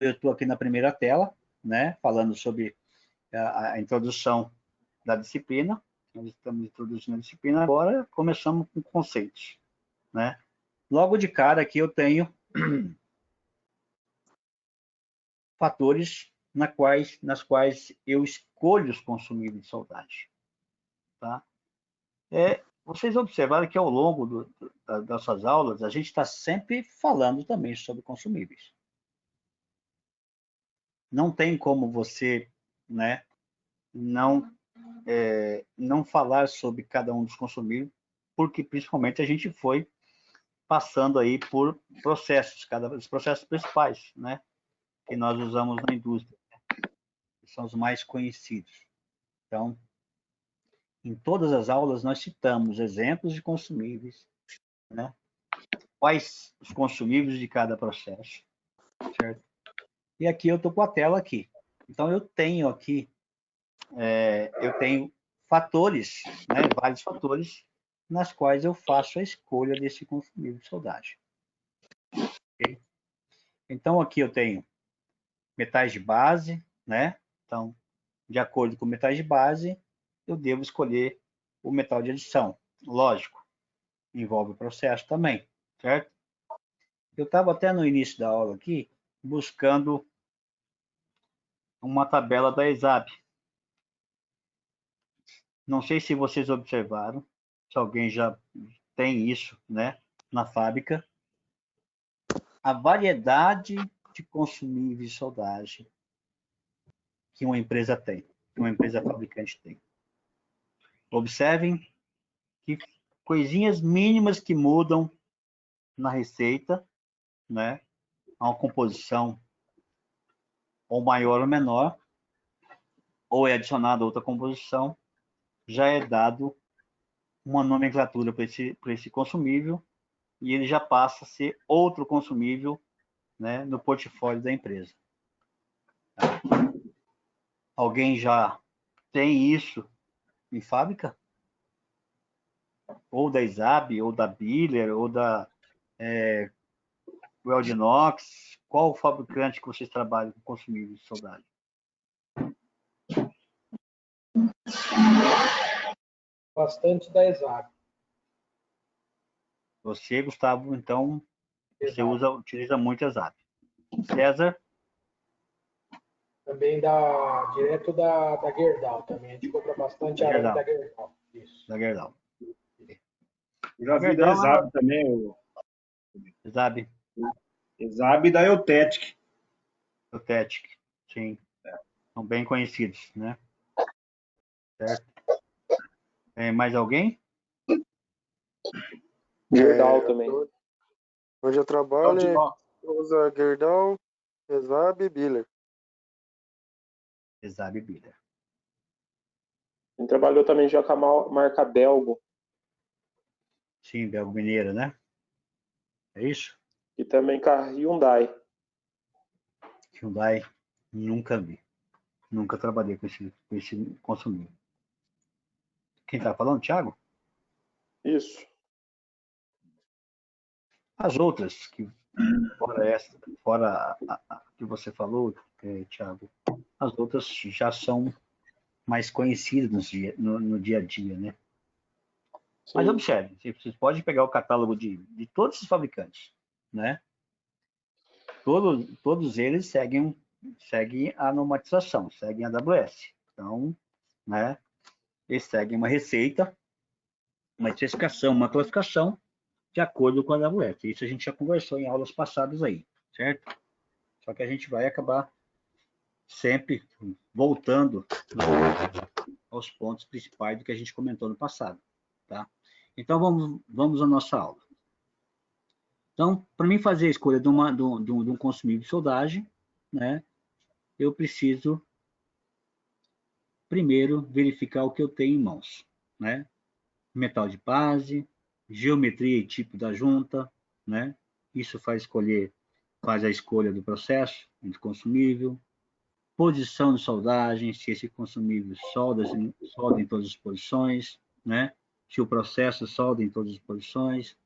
eu estou aqui na primeira tela, né, falando sobre a introdução da disciplina. Nós estamos introduzindo a disciplina, agora começamos com conceitos, né? Logo de cara aqui eu tenho fatores nas quais eu escolho os consumíveis de soldagem, tá? Vocês observaram que ao longo das nossas aulas, a gente está sempre falando também sobre consumíveis. Não tem como você, né, não falar sobre cada um dos consumíveis, porque principalmente a gente foi passando aí por processos, os processos principais, né, que nós usamos na indústria, que são os mais conhecidos. Então, em todas as aulas nós citamos exemplos de consumíveis, né, quais os consumíveis de cada processo, certo? E aqui eu estou com a tela aqui. Então, eu tenho aqui, eu tenho fatores, né, vários fatores, nas quais eu faço a escolha desse consumível de soldagem. Okay? Então, aqui eu tenho metais de base, né? Então, de acordo com metais de base, eu devo escolher o metal de adição. Lógico, envolve o processo também, certo? Eu estava até no início da aula aqui, buscando uma tabela da ESAB. Não sei se vocês observaram, se alguém já tem isso, né, na fábrica, a variedade de consumíveis de soldagem que uma empresa tem, que uma empresa fabricante tem. Observem que coisinhas mínimas que mudam na receita, né, a uma composição ou maior ou menor, ou é adicionada outra composição, já é dado uma nomenclatura para esse consumível e ele já passa a ser outro consumível, né, no portfólio da empresa. Tá? Alguém já tem isso em fábrica? Ou da ESAB, ou da Biller, ou da Weldinox? Qual o fabricante que vocês trabalham com consumíveis de soldagem? Bastante da ESAB. Você, Gustavo, então, você utiliza muito a ESAB. César? Também direto da Gerdau também. A gente compra bastante arame da Gerdau. Isso. Da Gerdau. Eu já vi da ESAB também. ESAB. ESAB e da Eutetic. Eutetic, sim. São bem conhecidos, né? Certo. Mais alguém? Gerdau também. Onde eu trabalho, usa Gerdau, ESAB e Biller. ESAB e Biller. A gente trabalhou também já com a marca Belgo. Sim, Belgo Mineira, né? É isso? E também com a Hyundai. Hyundai, nunca vi. Nunca trabalhei com esse consumível. Quem está falando, Thiago? Isso. As outras, fora a que você falou, Thiago, as outras já são mais conhecidas no dia a dia, né? Sim. Mas observe, vocês podem pegar o catálogo de todos os fabricantes, né? Todos eles seguem a normatização, seguem a AWS. Então, né, eles seguem uma receita, uma especificação, uma classificação de acordo com a AWS. Isso a gente já conversou em aulas passadas aí, certo? Só que a gente vai acabar sempre voltando aos pontos principais do que a gente comentou no passado, tá? Então, vamos à nossa aula. Então, para mim fazer a escolha de um consumível de soldagem, né, eu preciso primeiro verificar o que eu tenho em mãos, né? Metal de base, geometria e tipo da junta, né? Isso faz a escolha do processo entre consumível, posição de soldagem, se esse consumível solda em todas as posições, né? Se o processo solda em todas as posições,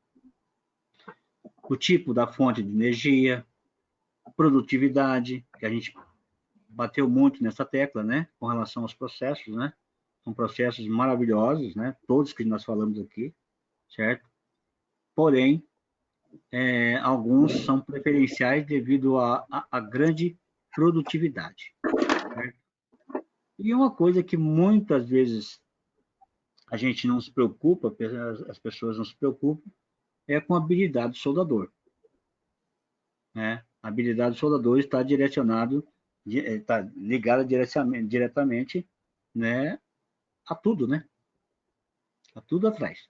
o tipo da fonte de energia, produtividade, que a gente bateu muito nessa tecla, né, com relação aos processos, né, são processos maravilhosos, né, todos que nós falamos aqui, certo? Porém, alguns são preferenciais devido à grande produtividade, certo? E uma coisa que muitas vezes a gente não se preocupa, as pessoas não se preocupam, é com a habilidade do soldador, né? A habilidade do soldador está está ligada diretamente, né, a tudo, né? A tudo atrás,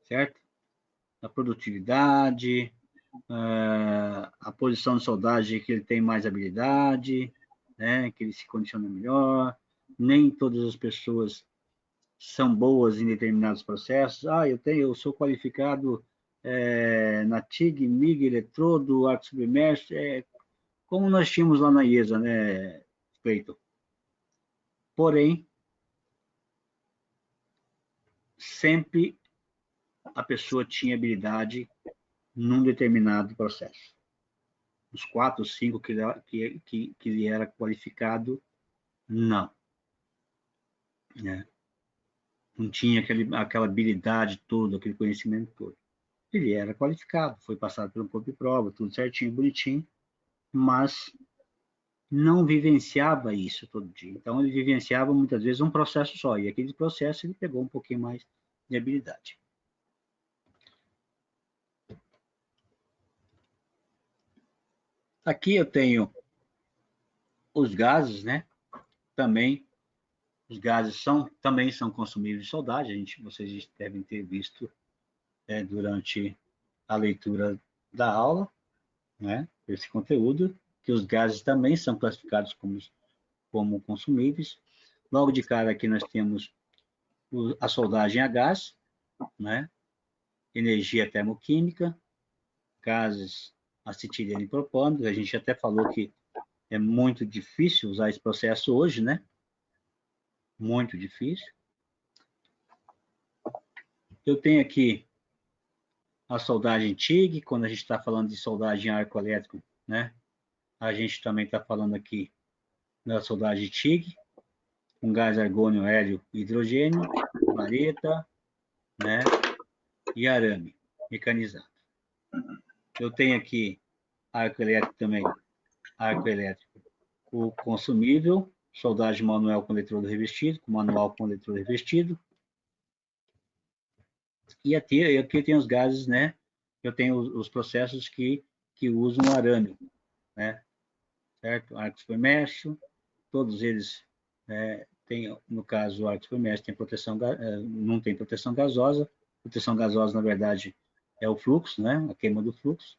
certo? A produtividade, a posição de soldagem que ele tem mais habilidade, né? Que ele se condiciona melhor. Nem todas as pessoas são boas em determinados processos. Eu sou qualificado na TIG, MIG, eletrodo, arco submerso, como nós tínhamos lá na IESA, né, Cleiton? Porém, sempre a pessoa tinha habilidade num determinado processo. Os 4, 5 que ele era qualificado, não. Né? Não tinha aquela habilidade toda, aquele conhecimento todo. Ele era qualificado, foi passado por um corpo de prova, tudo certinho, bonitinho, mas não vivenciava isso todo dia. Então, ele vivenciava muitas vezes um processo só, e aquele processo ele pegou um pouquinho mais de habilidade. Aqui eu tenho os gases, né? Também, os gases também são consumíveis de soldagem, vocês devem ter visto durante a leitura da aula, né? Esse conteúdo, que os gases também são classificados como consumíveis. Logo de cara aqui nós temos a soldagem a gás, né? Energia termoquímica, gases acetileno e propano. A gente até falou que é muito difícil usar esse processo hoje, né? Muito difícil. Eu tenho aqui a soldagem TIG, quando a gente está falando de soldagem a arco elétrico, né? A gente também está falando aqui da soldagem TIG, com gás argônio, hélio e hidrogênio, vareta, né? E arame mecanizado. Eu tenho aqui arco elétrico também, arco elétrico, o consumível, soldagem manual com eletrodo revestido, com manual com eletrodo revestido. E aqui tem os gases, né? Eu tenho os processos que usam arame, né? Certo? Arco submerso, todos eles têm, no caso, o arco submerso tem proteção, não tem proteção gasosa. Proteção gasosa, na verdade, é o fluxo, né? A queima do fluxo.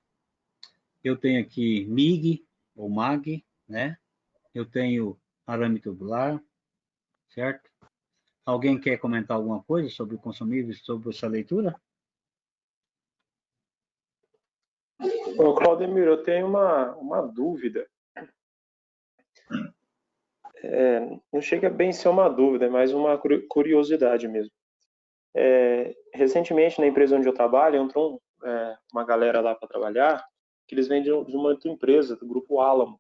Eu tenho aqui MIG, ou MAG, né? Eu tenho arame tubular, certo? Alguém quer comentar alguma coisa sobre o consumível, sobre essa leitura? Ô, Claudemir, eu tenho uma dúvida. Não chega bem a ser uma dúvida, é mais uma curiosidade mesmo. Recentemente, na empresa onde eu trabalho, entrou uma galera lá para trabalhar, que eles vêm de uma outra empresa, do Grupo Alamo.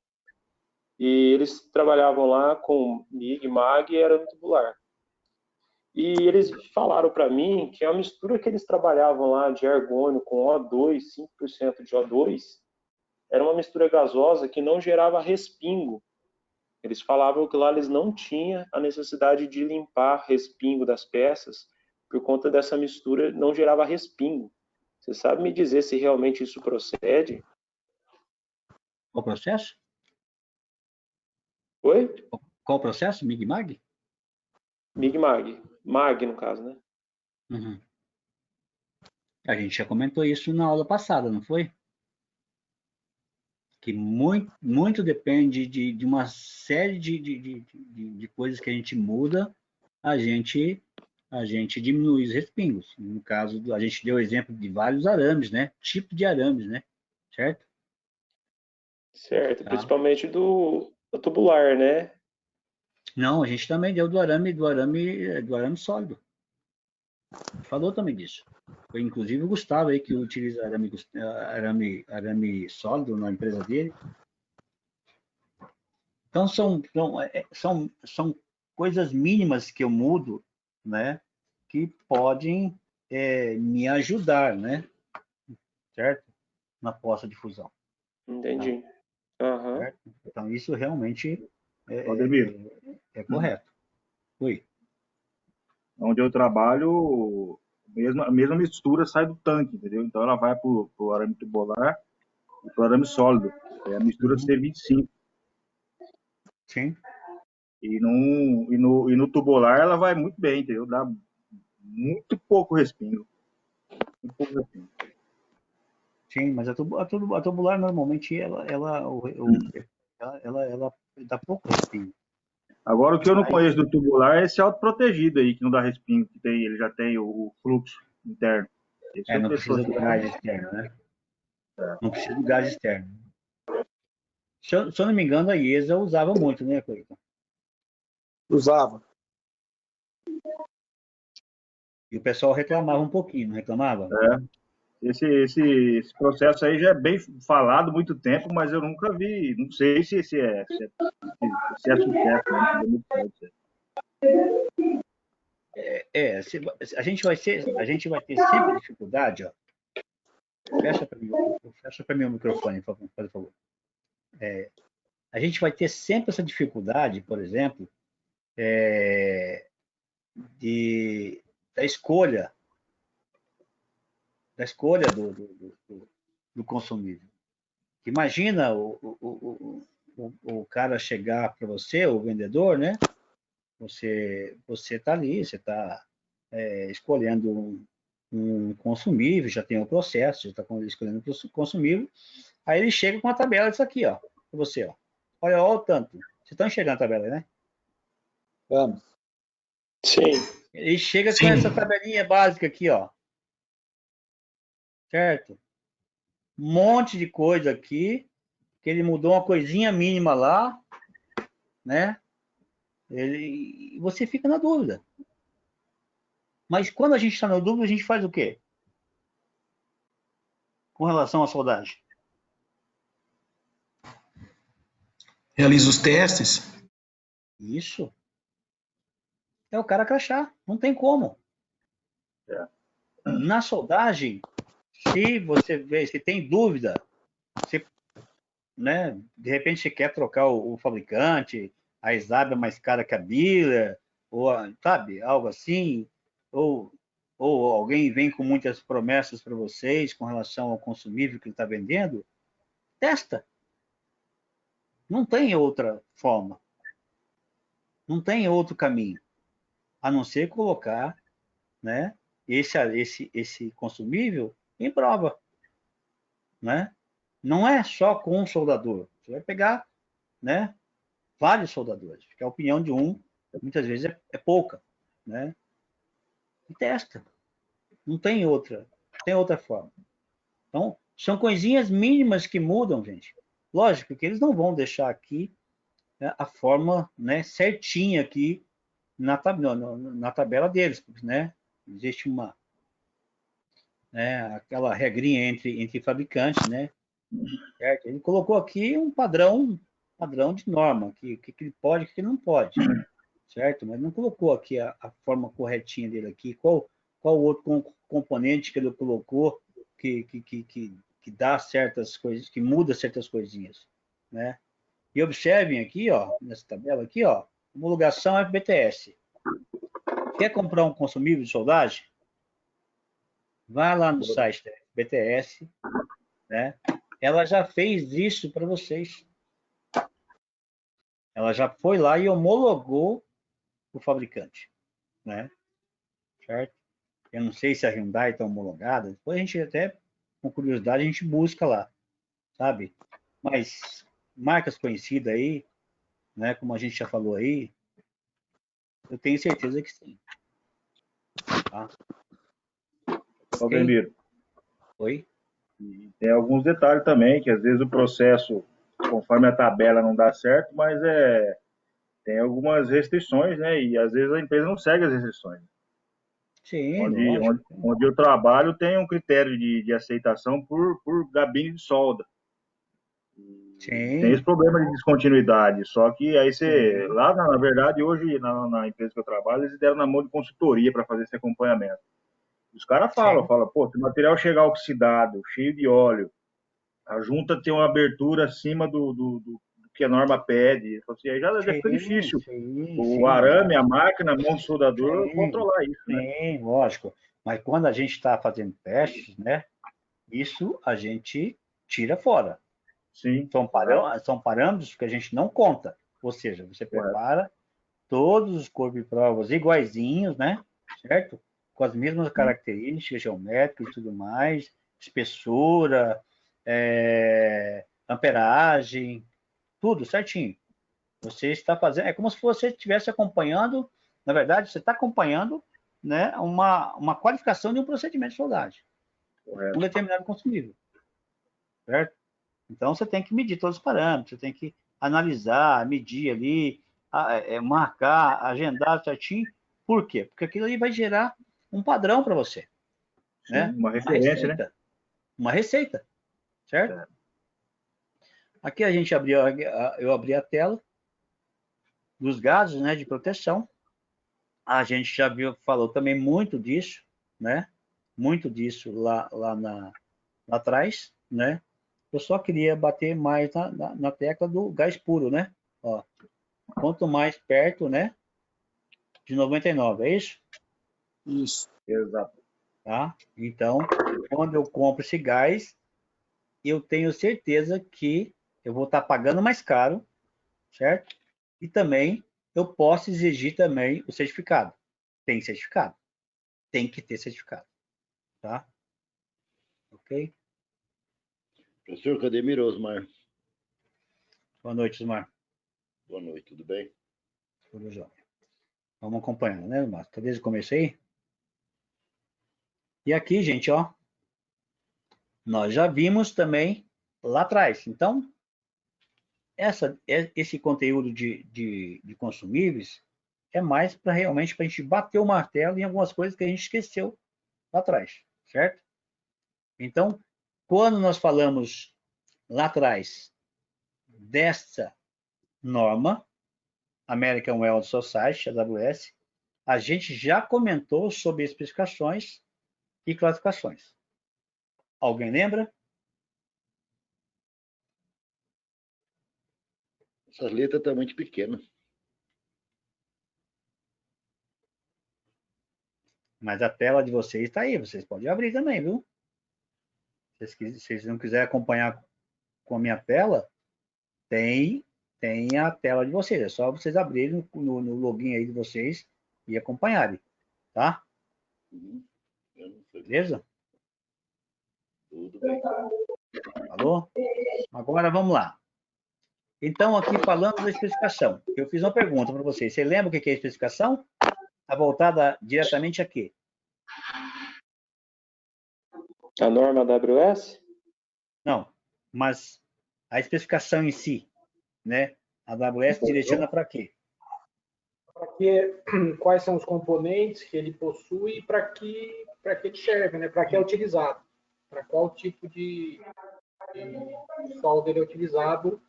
E eles trabalhavam lá com MIG, MAG e arame tubular. E eles falaram para mim que a mistura que eles trabalhavam lá de argônio com O2, 5% de O2, era uma mistura gasosa que não gerava respingo. Eles falavam que lá eles não tinham a necessidade de limpar respingo das peças, por conta dessa mistura não gerava respingo. Você sabe me dizer se realmente isso procede? Qual processo? Oi? Qual processo? MIG-MAG? MIG-MAG. MAG, no caso, né? Uhum. A gente já comentou isso na aula passada, não foi? Que muito depende de uma série de coisas que a gente muda, a gente diminui os respingos. No caso, a gente deu exemplo de vários arames, né? Tipo de arames, né? Certo? Certo, Tá. principalmente do tubular, né? Não, a gente também deu do arame sólido. Falou também disso. Foi inclusive o Gustavo aí que utiliza arame sólido na empresa dele. Então, são coisas mínimas que eu mudo, né? Que podem me ajudar, né? Certo? Na poça de fusão. Entendi. Aham. Certo? Então, isso realmente Valdemiro, é correto. Oi. onde eu trabalho, a mesma mistura sai do tanque, entendeu? Então ela vai para o arame tubular e para o arame sólido. É a mistura C25. Sim. E no tubular ela vai muito bem, entendeu? Dá muito pouco respingo. Muito pouco respingo. Sim, mas a tubular normalmente ela dá pouco respingo. Agora, o que eu não conheço do tubular é esse autoprotegido aí, que não dá respingo, que tem, ele já tem o fluxo interno. Esse Não pessoa precisa do gás externo, né? Não precisa do gás externo. Se eu não me engano, a IESA usava muito, né, Cleiton? Usava. E o pessoal reclamava um pouquinho, não reclamava? Esse processo aí já é bem falado há muito tempo, mas eu nunca vi, não sei se é sucesso, né? Não muito certo. A gente vai ter sempre dificuldade, ó. Fecha para mim o microfone, por favor. A gente vai ter sempre essa dificuldade, por exemplo, da escolha do consumível. Imagina o cara chegar para você, o vendedor, né? Você está ali, você está escolhendo um consumível, já tem o processo, já está escolhendo o consumível. Aí ele chega com a tabela disso aqui, ó, para você, ó. Olha o tanto. Vocês estão enxergando a tabela, né? Vamos. Sim. Ele chega com essa tabelinha básica aqui, ó. Certo? Um monte de coisa aqui, que ele mudou uma coisinha mínima lá, né? Você fica na dúvida. Mas quando a gente está na dúvida, a gente faz o quê? Com relação à soldagem? Realiza os testes. Isso. É o cara crachar. Não tem como. Na soldagem, se você vê, se tem dúvida, né, de repente você quer trocar o fabricante, a Isab é mais cara que a Biller, ou, sabe, algo assim, ou alguém vem com muitas promessas para vocês com relação ao consumível que ele está vendendo, testa. Não tem outra forma. Não tem outro caminho, a não ser colocar, né, esse consumível em prova, né? Não é só com um soldador. Você vai pegar, né, vários soldadores, porque a opinião de um muitas vezes é pouca, né? E testa. Não tem outra forma. Então, são coisinhas mínimas que mudam, gente. Lógico que eles não vão deixar aqui, né, a forma, né, certinha aqui na tabela deles, né? Existe aquela regrinha entre fabricantes, né? Certo? Ele colocou aqui um padrão de norma, que ele pode, que ele não pode, certo? Mas não colocou aqui a forma corretinha dele aqui, qual outro componente que ele colocou que dá certas coisas, que muda certas coisinhas, né? E observem aqui, ó, nessa tabela aqui, ó, homologação FBTS. Quer comprar um consumível de soldagem? Vai lá no site da FBTS, né? Ela já fez isso para vocês. Ela já foi lá e homologou o fabricante, né? Certo? Eu não sei se a Hyundai está homologada. Depois a gente até, com curiosidade, a gente busca lá, sabe? Mas marcas conhecidas aí, né? Como a gente já falou aí, eu tenho certeza que sim. Tá? Valdemiro. Oi? E tem alguns detalhes também, que às vezes o processo, conforme a tabela, não dá certo, mas tem algumas restrições, né? E às vezes a empresa não segue as restrições. Sim, lógico. Onde eu trabalho tem um critério de aceitação por gabine de solda. Tem esse problema de descontinuidade. Só que aí você, lá na verdade, hoje, na empresa que eu trabalho, eles deram na mão de consultoria para fazer esse acompanhamento. Os caras falam, pô, se o material chegar oxidado, cheio de óleo, a junta tem uma abertura acima do que a norma pede. Assim, aí já fica difícil. O arame, a máquina, a mão do soldador, controlar isso, né? Sim, lógico. Mas quando a gente está fazendo testes, né? Isso a gente tira fora. Sim. São parâmetros que a gente não conta. Ou seja, você prepara todos os corpos de provas iguaizinhos, né? Certo? Com as mesmas características geométricas e tudo mais, espessura, amperagem, tudo certinho. Você está fazendo, é como se você estivesse acompanhando, na verdade, você está acompanhando, né, uma qualificação de um procedimento de soldagem, um determinado consumível, certo? Então, você tem que medir todos os parâmetros, você tem que analisar, medir ali, marcar, agendar certinho. Por quê? Porque aquilo ali vai gerar um padrão para você. Sim, Né? uma referência, né? Uma receita, certo? Aqui a gente eu abri a tela dos gases, né, de proteção. A gente já falou também muito disso, né? Muito disso lá atrás, né? Eu só queria bater mais na tecla do gás puro, né? Ó, quanto mais perto, né? De 99, é isso? Isso. Exato. Tá? Então, quando eu compro esse gás, eu tenho certeza que eu vou estar pagando mais caro, certo? E também eu posso exigir também o certificado. Tem certificado. Tem que ter certificado. Tá? Ok? Professor Cademiro, Osmar. Boa noite, Osmar. Boa noite, tudo bem? Tudo jóia. Vamos acompanhando, né, Osmar? Tá desde o começo aí? E aqui, gente, ó, nós já vimos também lá atrás. Então, esse conteúdo de consumíveis é mais para realmente para a gente bater o martelo em algumas coisas que a gente esqueceu lá atrás, certo? Então, quando nós falamos lá atrás dessa norma, American Welding Society, AWS, a gente já comentou sobre especificações e classificações. Alguém lembra? Essas letras estão muito pequenas. Mas a tela de vocês está aí, vocês podem abrir também, viu? Se vocês não quiserem acompanhar com a minha tela, tem a tela de vocês. É só vocês abrirem no login aí de vocês e acompanharem, tá? Beleza? Tudo bem. Falou? Agora vamos lá. Então, aqui falando da especificação. Eu fiz uma pergunta para vocês. Você lembra o que é a especificação? Está voltada diretamente a quê? A norma AWS? Não, mas a especificação em si, né? A AWS direciona para quê? Quais são os componentes que ele possui e para que ele serve, né? Para que é utilizado, para qual tipo de solda ele é utilizado,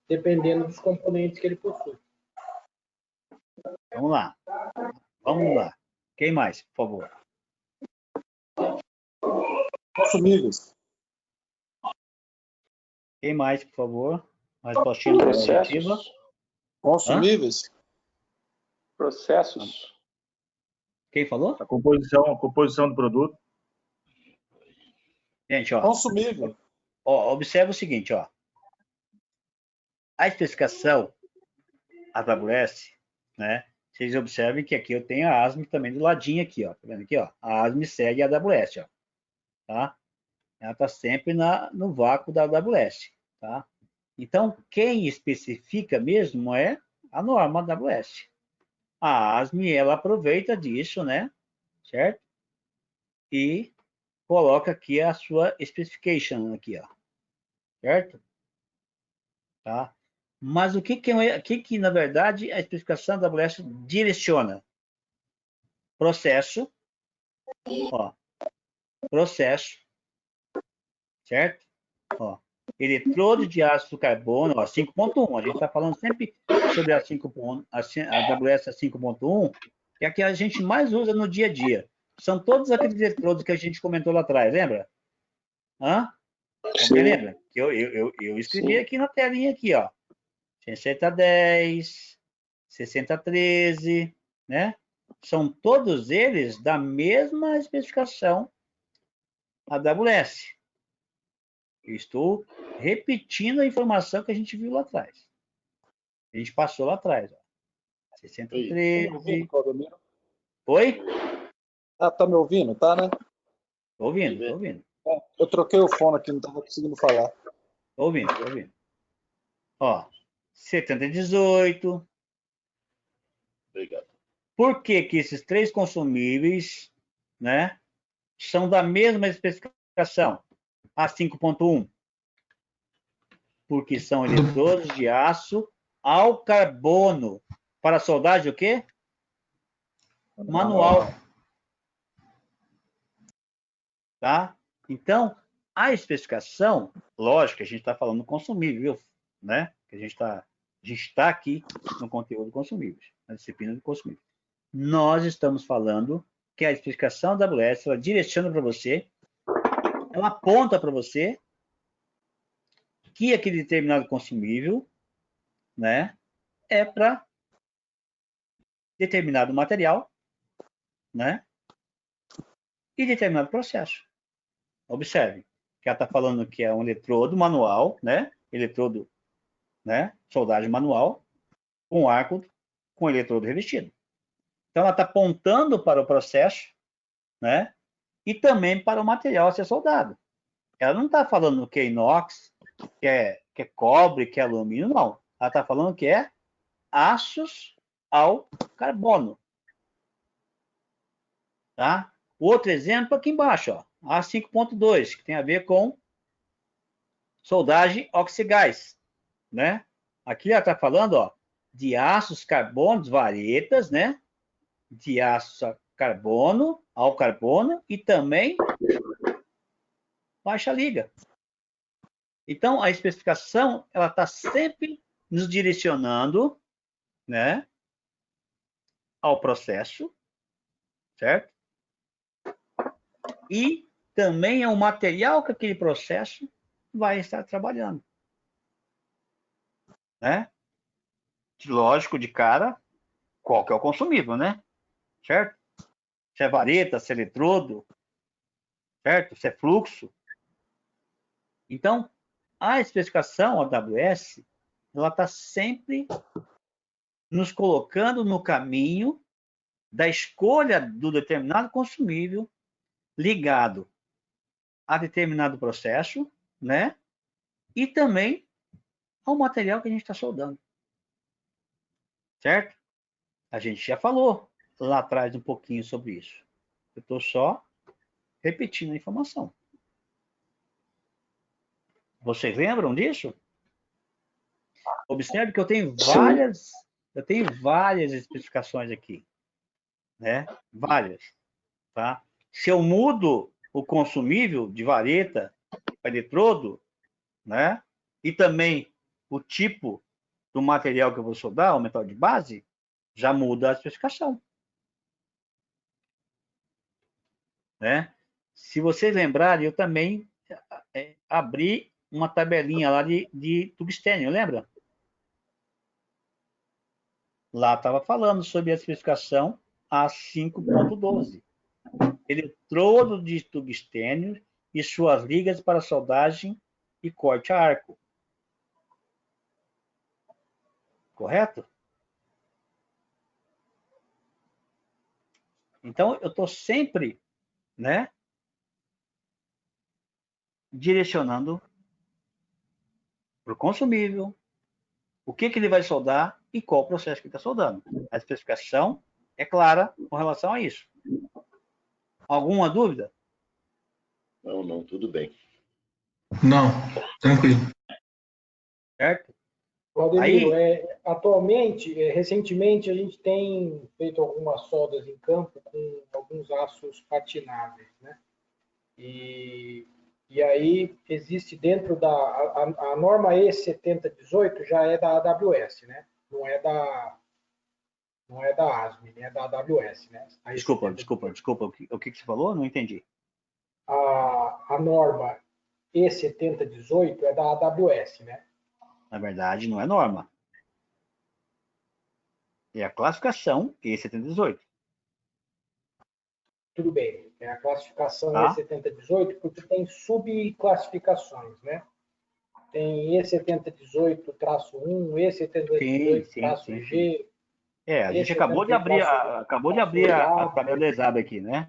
dependendo dos componentes que ele possui. Vamos lá. Vamos lá. Quem mais, por favor? Consumíveis. Quem mais, por favor? Mais postinha objetiva. Consumíveis. Processos. Quem falou? A composição do produto. Gente, ó. Consumível. Ó, observa o seguinte, ó. A especificação AWS, né? Vocês observem que aqui eu tenho a ASME também do ladinho aqui, ó. Tá vendo aqui, ó? A ASME segue a AWS, ó. Tá? Ela está sempre no vácuo da AWS, tá? Então, quem especifica mesmo é a norma AWS. A ASME, ela aproveita disso, né? Certo? E coloca aqui a sua specification aqui, ó. Certo? Tá? Mas o que na verdade, a especificação da AWS direciona? Processo, ó. Processo, certo? Ó. eletrodo de ácido carbono, 5.1. A gente está falando sempre sobre a AWS 5.1, que é a que a gente mais usa no dia a dia. São todos aqueles eletrodos que a gente comentou lá atrás, lembra? Hã? Alguém lembra? Eu escrevi Sim. aqui na telinha, aqui, ó. 6010, 6013, né? São todos eles da mesma especificação AWS. Eu estou repetindo a informação que a gente viu lá atrás. A gente passou lá atrás, ó. 6013. Tá me ouvindo, Claudemiro? Oi? Ah, tá me ouvindo? Tá, né? Tô ouvindo, tô ouvindo. Eu troquei o fone aqui, não tava conseguindo falar. Tô ouvindo, tô ouvindo. Ó, 7018. Obrigado. Por que que esses três consumíveis, né, são da mesma especificação, a 5.1? Porque são eletrodos de aço ao carbono. Para soldagem o quê? Manual. Tá? Então, a especificação, lógico, a gente está falando consumível, né? Que a gente está aqui no conteúdo consumíveis, na disciplina de consumíveis. Nós estamos falando que a especificação da AWS, ela direciona para você, ela aponta para você que aquele determinado consumível, né, é para determinado material, né, e determinado processo. Observe que ela está falando que é um eletrodo manual, né, eletrodo, né, soldagem manual, com arco com eletrodo revestido. Então, ela está apontando para o processo, né, e também para o material a ser soldado. Ela não está falando que é inox, que é cobre, que é alumínio, não. Ela está falando que é aços ao carbono. Tá? Outro exemplo aqui embaixo, ó, a 5.2, que tem a ver com soldagem oxigás, né? Aqui ela está falando, ó, de aços carbonos, varetas, né? De aço a carbono, ao carbono e também baixa liga. Então, a especificação, ela está sempre nos direcionando, né, ao processo, certo? E também ao material que aquele processo vai estar trabalhando. Né? Lógico, de cara, qual que é o consumível, né? Certo? Se é vareta, se é eletrodo, certo? Se é fluxo. Então, a especificação AWS, ela está sempre nos colocando no caminho da escolha do determinado consumível ligado a determinado processo, né? E também ao material que a gente está soldando. Certo? A gente já falou lá atrás um pouquinho sobre isso. Eu estou só repetindo a informação. Vocês lembram disso? Observe que eu tenho várias especificações aqui, né? Várias, tá? Se eu mudo o consumível de vareta para eletrodo, né? E também o tipo do material que eu vou soldar, o metal de base, já muda a especificação, né? Se vocês lembrarem, eu também abri uma tabelinha lá de tungstênio, lembra? Lá estava falando sobre a especificação A5.12. Eletrodo de tungstênio e suas ligas para soldagem e corte a arco. Correto? Então, eu estou sempre, né, direcionando para o consumível, o que ele vai soldar e qual o processo que ele está soldando. A especificação é clara com relação a isso. Alguma dúvida? Não, tudo bem. Não, tranquilo. Certo? Claudemiro, atualmente, recentemente, a gente tem feito algumas soldas em campo com alguns aços patináveis, né? E E aí existe dentro da... A norma E7018 já é da AWS, né? Não é da ASME, né? É da AWS, né? Desculpa. O que você falou? Não entendi. A norma E7018 é da AWS, né? Na verdade, não é norma. É a classificação E7018. Tudo bem. É a classificação Tá. E7018 porque tem subclassificações, né? Tem E7018-1, E7018-G. A gente acabou de abrir a tabela da ESAB aqui, né?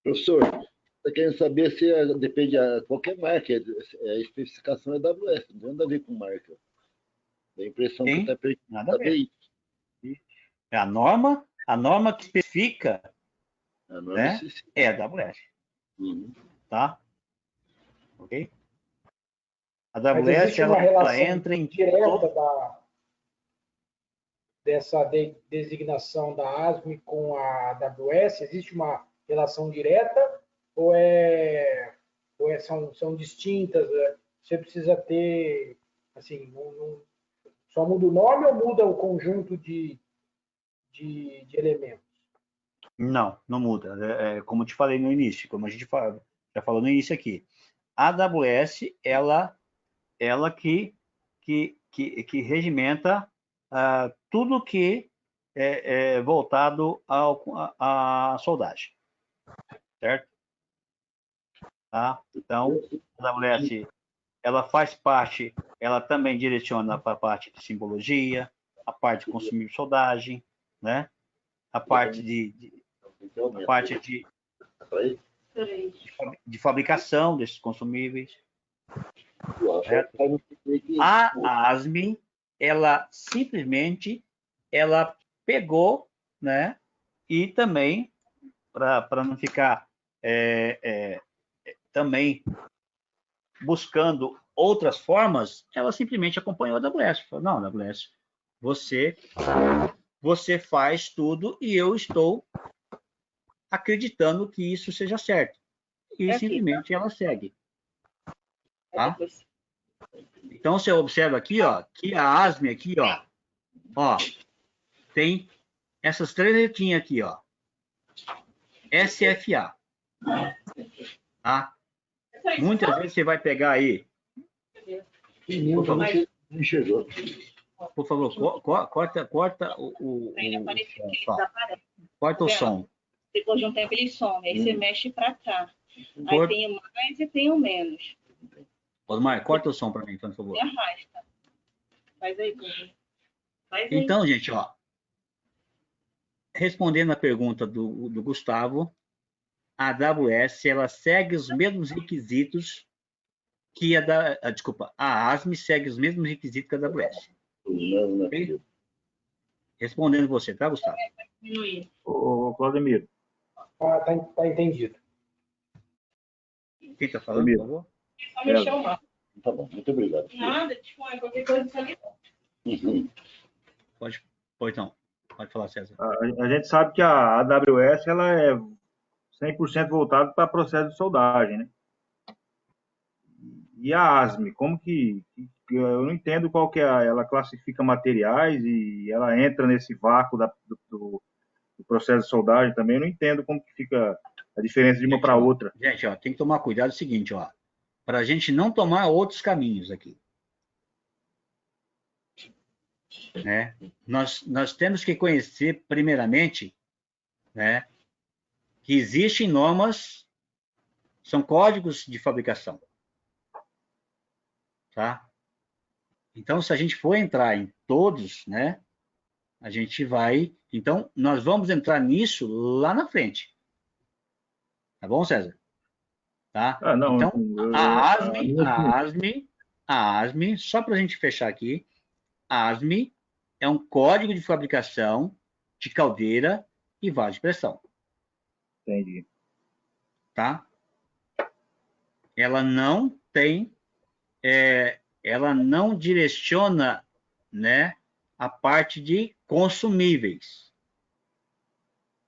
Professor, está querendo saber se depende de qualquer marca, a especificação é AWS, não tem nada a ver com marca. Dá a impressão que está perdido. Nada a ver. A norma que especifica, né, é a AWS. Uhum. Tá? Ok? A AWS ela entra em direta dessa designação da ASME com a AWS. Existe uma relação direta ou são distintas? Você precisa ter, assim, só muda o nome ou muda o conjunto de elementos? Não muda. Como eu te falei no início, como a gente já falou no início aqui. A AWS, ela que regimenta tudo que é voltado à soldagem. Certo? Tá? Então, a AWS, ela faz parte, ela também direciona para a parte de simbologia, a parte de consumível soldagem, né? A parte de fabricação desses consumíveis. Certo? A ASME, ela simplesmente pegou, né? E também, para não ficar também buscando outras formas, ela simplesmente acompanhou a AWS. Falou, não, AWS, você faz tudo e eu estou acreditando que isso seja certo. E simplesmente ela segue. Tá? Então, você observa aqui, ó, que a ASME aqui, ó, tem essas três letrinhas aqui, ó. SFA. Tá? Muitas vezes você vai pegar aí. Por favor, corta o som. Depois de um tempo ele some, aí você mexe para cá. Aí tem o mais e tem o menos. Osmar, corta o som para mim, por favor. E arrasta. Faz aí, Então, gente, ó. Respondendo a pergunta do Gustavo, a AWS, ela segue os mesmos requisitos que a ASME segue os mesmos requisitos que a AWS. Okay? Respondendo você, tá, Gustavo? Ô, Claudemiro. Tá entendido. Quem está falando, por favor? Só mexer o mapa. Tá bom, muito obrigado. Nada, dispõe, qualquer coisa você Uhum. Pode não. Pode falar, César. A gente sabe que a AWS ela é 100% voltada para processo de soldagem, né? E a ASME, como que eu não entendo qual que é, ela classifica materiais e ela entra nesse vácuo do processo de soldagem também, eu não entendo como que fica a diferença de uma para outra. Gente, ó, tem que tomar cuidado, é o seguinte, ó, para a gente não tomar outros caminhos aqui. Né? Nós temos que conhecer, primeiramente, né, que existem normas, são códigos de fabricação. Tá? Então, se a gente for entrar em todos, né, a gente vai... Então, nós vamos entrar nisso lá na frente. Tá bom, César? Tá? Não, então, a ASME, só para a gente fechar aqui, a ASME é um código de fabricação de caldeira e vaso de pressão. Entendi. Tá? Ela não tem... ela não direciona, né, a parte de consumíveis.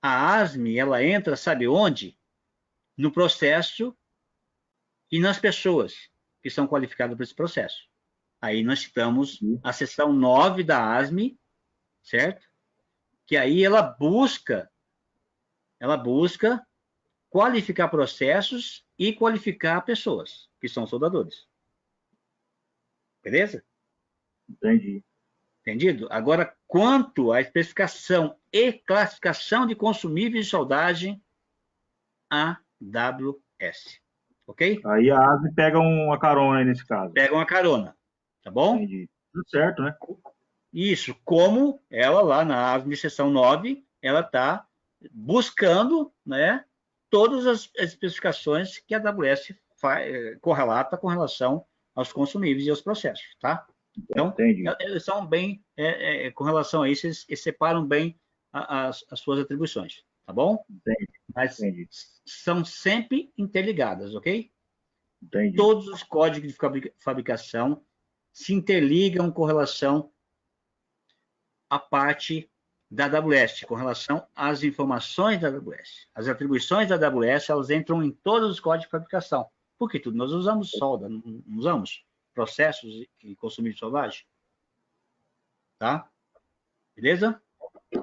A ASME, ela entra, sabe onde? No processo e nas pessoas que são qualificadas para esse processo. Aí nós citamos a seção 9 da ASME, certo? Que aí ela busca qualificar processos e qualificar pessoas, que são soldadores. Beleza? Entendi. Entendido? Agora, quanto à especificação e classificação de consumíveis de soldagem, AWS. Ok? Aí a ASME pega uma carona aí nesse caso. Pega uma carona. Tá bom? Entendi. Tudo certo, né? Isso. Como ela lá na ASME seção 9, ela está buscando, né, todas as especificações que a AWS correlata com relação aos consumíveis e aos processos, tá? Então, eles são bem, com relação a isso, eles separam bem as suas atribuições, tá bom? Entendi. Mas são sempre interligadas, ok? Entendi. Todos os códigos de fabricação se interligam com relação à parte da AWS, com relação às informações da AWS. As atribuições da AWS, elas entram em todos os códigos de fabricação, porque tudo nós usamos solda, não usamos processos e consumíveis de soldagem. Tá? Beleza?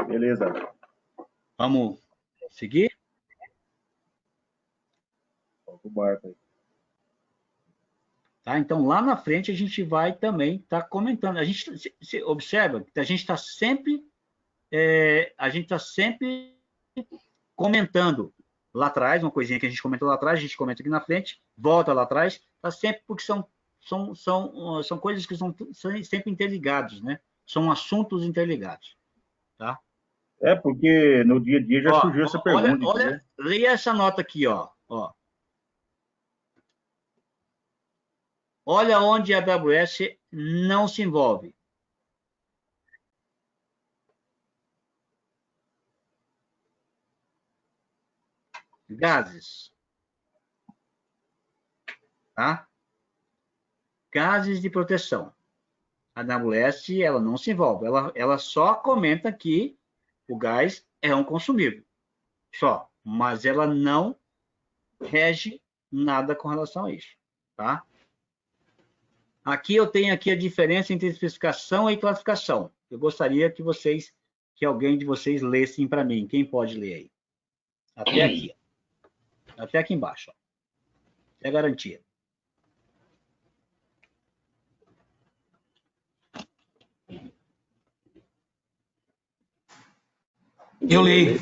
Beleza. Vamos seguir? O barco aí. Tá? Então, lá na frente, a gente vai também estar comentando. A gente se observa que a gente está sempre comentando lá atrás, uma coisinha que a gente comentou lá atrás, a gente comenta aqui na frente, volta lá atrás, tá sempre, porque são coisas que são sempre interligados, né? São assuntos interligados, tá? Porque no dia a dia já surgiu essa pergunta. Leia essa nota aqui, ó. Olha onde a AWS não se envolve. Gases. Tá? Gases de proteção. A AWS, ela não se envolve. Ela só comenta que o gás é um consumível. Só. Mas ela não rege nada com relação a isso. Tá? Aqui eu tenho aqui a diferença entre especificação e classificação. Eu gostaria que alguém de vocês lessem para mim. Quem pode ler aí? Até aqui. Até aqui embaixo. É garantia. Eu leio.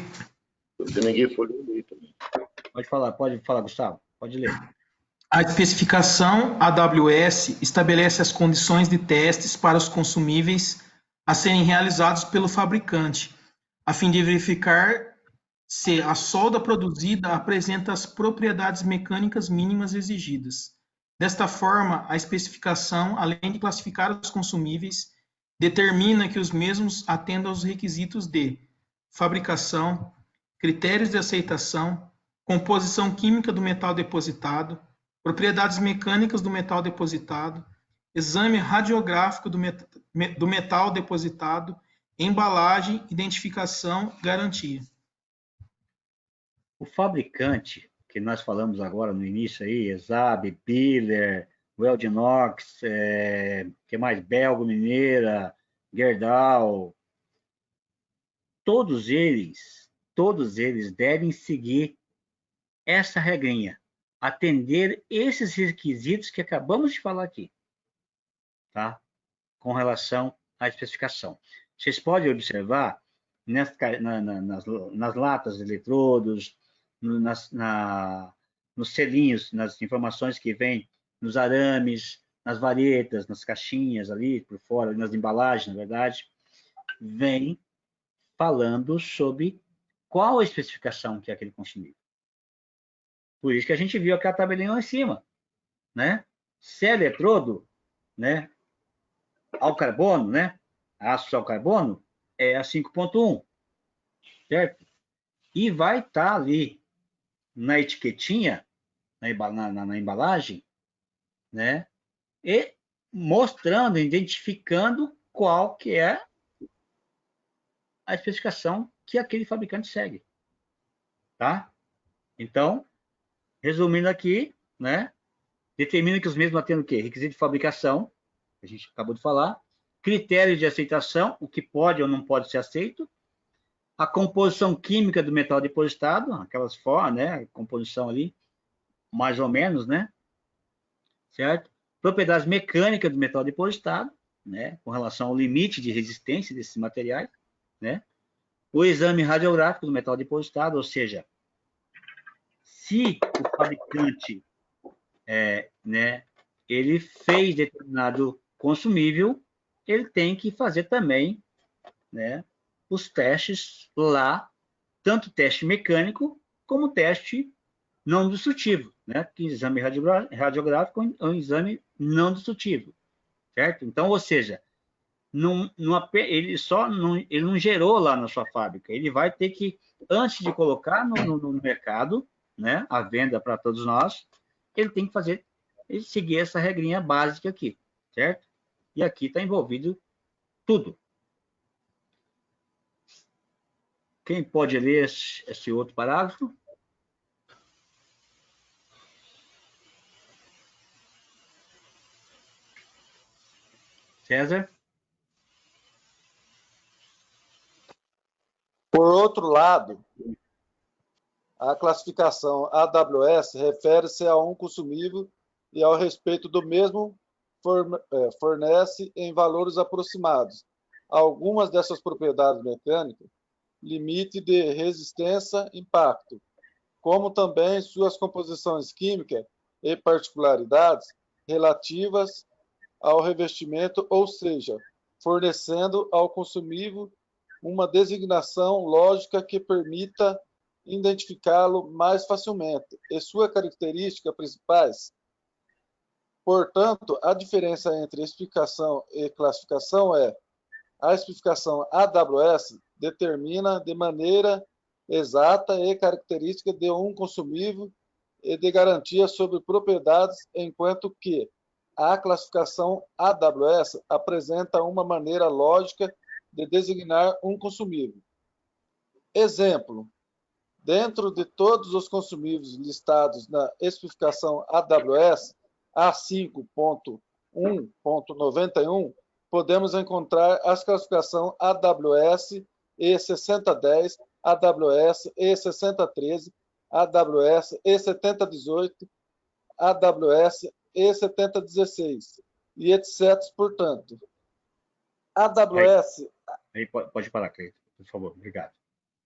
Se ninguém for, eu leio também. Pode falar, Gustavo. Pode ler. A especificação AWS estabelece as condições de testes para os consumíveis a serem realizados pelo fabricante, a fim de verificar se a solda produzida apresenta as propriedades mecânicas mínimas exigidas. Desta forma, a especificação, além de classificar os consumíveis, determina que os mesmos atendam aos requisitos de fabricação, critérios de aceitação, composição química do metal depositado, propriedades mecânicas do metal depositado, exame radiográfico do metal depositado, embalagem, identificação, garantia. O fabricante, que nós falamos agora no início aí, ESAB, Biller, Weldinox, que mais? Belgo Mineira, Gerdau, todos eles devem seguir essa regrinha, atender esses requisitos que acabamos de falar aqui, tá? Com relação à especificação. Vocês podem observar nas latas de eletrodos, nos selinhos, nas informações que vêm nos arames, nas varetas, nas caixinhas ali por fora, nas embalagens, na verdade, vem falando sobre qual a especificação que é aquele consumível. Por isso que a gente viu aqui a tabelinha lá em cima, né? Se é eletrodo, né? Ao carbono, né? Aço ao carbono, é a 5.1, certo? E vai estar ali na etiquetinha, na embalagem, né? E mostrando, identificando qual que é a especificação que aquele fabricante segue, tá? Então, resumindo aqui, né? determina que os mesmos atendem o quê? Requisito de fabricação, que a gente acabou de falar, critério de aceitação, o que pode ou não pode ser aceito, a composição química do metal depositado, aquelas formas, né? A composição ali, mais ou menos, né? Certo? Propriedades mecânicas do metal depositado, né? Com relação ao limite de resistência desses materiais, né? O exame radiográfico do metal depositado, ou seja, se o fabricante, né? Ele fez determinado consumível, ele tem que fazer também, né? Os testes lá, tanto teste mecânico como teste não destrutivo, né? Que exame radiográfico é um exame não destrutivo, certo? Então, ou seja, ele não gerou lá na sua fábrica, ele vai ter que, antes de colocar no mercado, né? A venda para todos nós, ele tem que seguir essa regrinha básica aqui, certo? E aqui está envolvido tudo. Quem pode ler esse outro parágrafo? César? Por outro lado, a classificação AWS refere-se a um consumível e ao respeito do mesmo fornece em valores aproximados algumas dessas propriedades mecânicas, limite de resistência, impacto, como também suas composições químicas e particularidades relativas ao revestimento, ou seja, fornecendo ao consumível uma designação lógica que permita identificá-lo mais facilmente e suas características principais. Portanto, a diferença entre especificação e classificação é: a especificação AWS determina de maneira exata e característica de um consumível e de garantia sobre propriedades, enquanto que a classificação AWS apresenta uma maneira lógica de designar um consumível. Exemplo: dentro de todos os consumíveis listados na especificação AWS A5.1.91, podemos encontrar as classificações AWS E6010, AWS E6013, AWS E7018, AWS E7016 e etc. Portanto, AWS... Aí pode parar, Cleiton, por favor. Obrigado.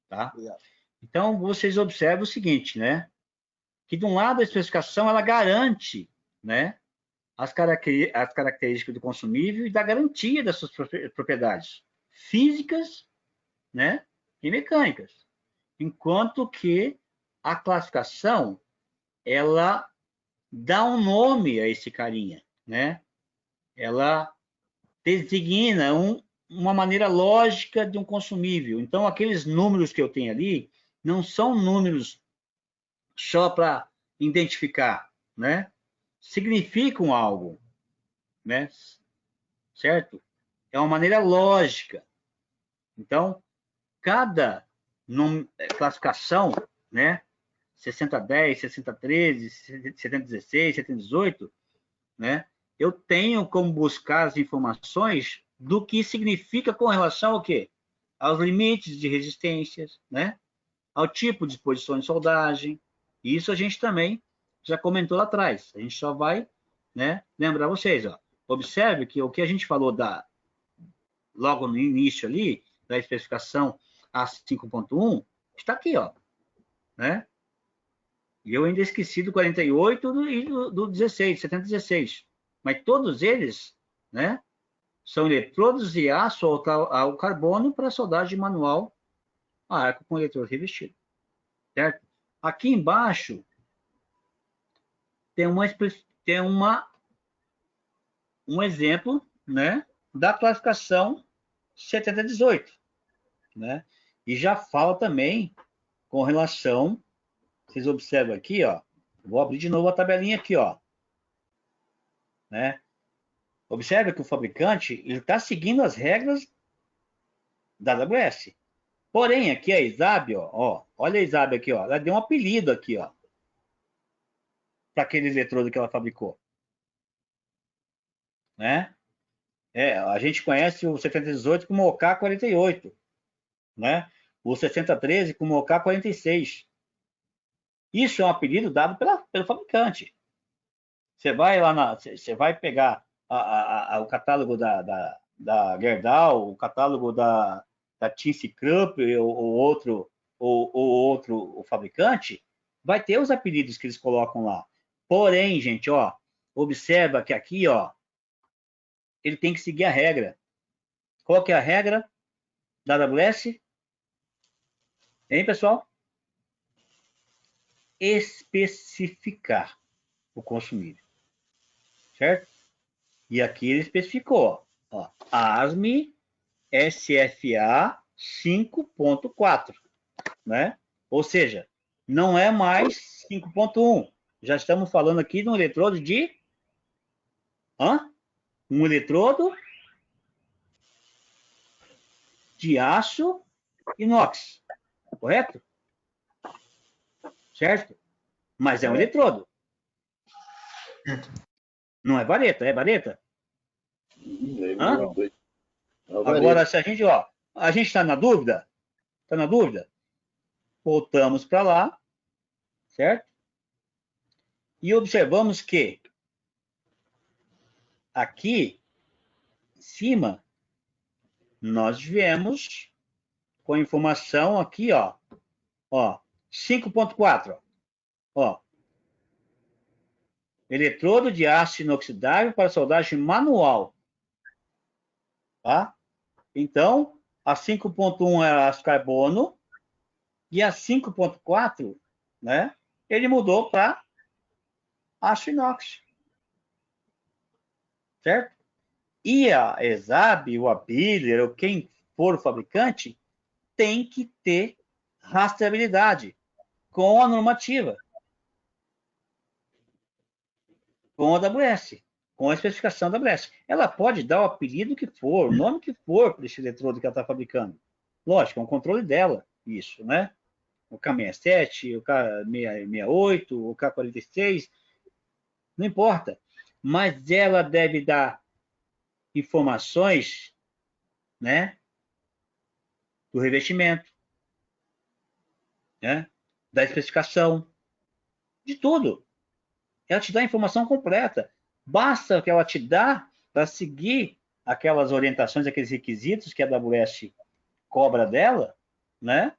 Tá? Obrigado. Então, vocês observam o seguinte, né? Que, de um lado, a especificação, ela garante, né? As características do consumível e da garantia das suas propriedades físicas, né? E mecânicas. Enquanto que a classificação, ela dá um nome a esse carinha, né? Ela designa uma maneira lógica de um consumível. Então, aqueles números que eu tenho ali não são números só para identificar, né? Significam algo, né? Certo? É uma maneira lógica. Então, cada classificação, né? 6010, 6013, 7016, 7018, né? Eu tenho como buscar as informações do que significa com relação ao quê? Aos limites de resistências, né? Ao tipo de disposição de soldagem. Isso a gente também já comentou lá atrás. A gente só vai, né, lembrar vocês. Ó. Observe que o que a gente falou logo no início ali, da especificação A5.1, está aqui, ó, né? E eu ainda esqueci do 48 e do 16, 716. Mas todos eles, né, são eletrodos de aço ao carbono para soldagem manual a arco com eletrodo revestido. Certo? Aqui embaixo tem um exemplo, né, da classificação 7018, né? E já fala também com relação, vocês observam aqui, ó, vou abrir de novo a tabelinha aqui, ó, né? Observe que o fabricante ele está seguindo as regras da AWS. Porém, aqui a ISAB, ó, olha a ISAB aqui, ó, ela deu um apelido aqui, ó, para aquele eletrodo que ela fabricou. né? A gente conhece o 7018 como OK48, né? O 6013 como OK46. Isso é um apelido dado pelo fabricante. Você vai lá você vai pegar o catálogo da Gerdau, o catálogo da ThyssenKrupp ou outro fabricante, vai ter os apelidos que eles colocam lá. Porém, gente, ó, observa que aqui, ó, ele tem que seguir a regra. Qual que é a regra da AWS? Hein, pessoal? Especificar o consumível. Certo? E aqui ele especificou, ó, ASME SFA 5.4, né? Ou seja, não é mais 5.1. Já estamos falando aqui de um eletrodo de... Um eletrodo de aço inox, correto? Certo? Mas é um eletrodo. Não é vareta, é vareta? Agora, se a gente, ó, a gente está na dúvida? Está na dúvida? Voltamos para lá, certo? E observamos que aqui em cima nós viemos com a informação aqui, ó, 5.4, ó, eletrodo de aço inoxidável para soldagem manual, tá? Então, a 5.1 é aço carbono e a 5.4, né? Ele mudou para aço inox, certo? E a ESAB, o Biller, ou quem for o fabricante, tem que ter rastreabilidade com a normativa, com a AWS, com a especificação da AWS. Ela pode dar o apelido que for, o nome que for para esse eletrodo que ela está fabricando. Lógico, é um controle dela, isso, né? O K67, o K68, o K46, não importa. Mas ela deve dar informações, né, do revestimento, né, da especificação, de tudo. Ela te dá a informação completa. Basta que ela te dá para seguir aquelas orientações, aqueles requisitos que a AWS cobra dela, né?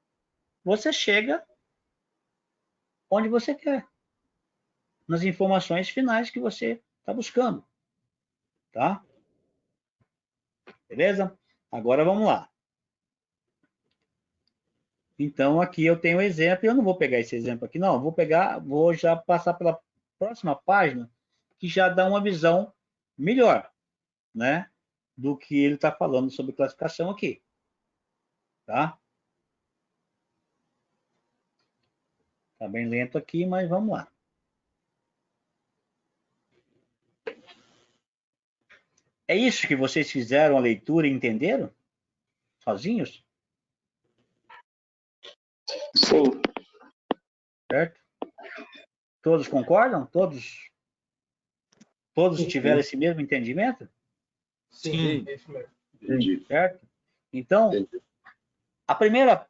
Você chega onde você quer, nas informações finais que você está buscando, tá? Beleza? Agora vamos lá. Então, aqui eu tenho um exemplo, eu não vou pegar esse exemplo aqui, não, vou já passar pela próxima página, que já dá uma visão melhor, né, do que ele está falando sobre classificação aqui, tá? Tá bem lento aqui, mas vamos lá. É isso que vocês fizeram a leitura e entenderam? Sozinhos? Sim. Certo? Todos concordam? Todos tiveram esse mesmo entendimento? Sim, é isso mesmo. Entendi. Certo? Então, a primeira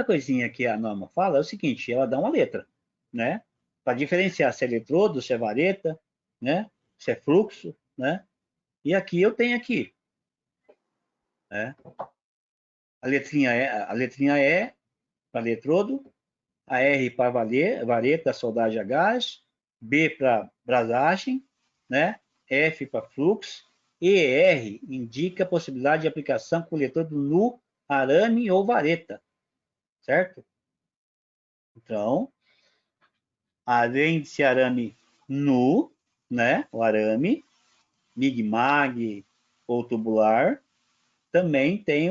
coisinha que a norma fala é o seguinte, ela dá uma letra, né? Para diferenciar se é eletrodo, se é vareta, né? Se é fluxo, né? E aqui eu tenho aqui, né? A letrinha E para eletrodo, a R para vareta, soldagem a gás, B para brasagem, né? F para fluxo, ER indica a possibilidade de aplicação com eletrodo nu, arame ou vareta, certo? Então, além de ser arame nu, né? O arame, MIG-MAG ou tubular, também tem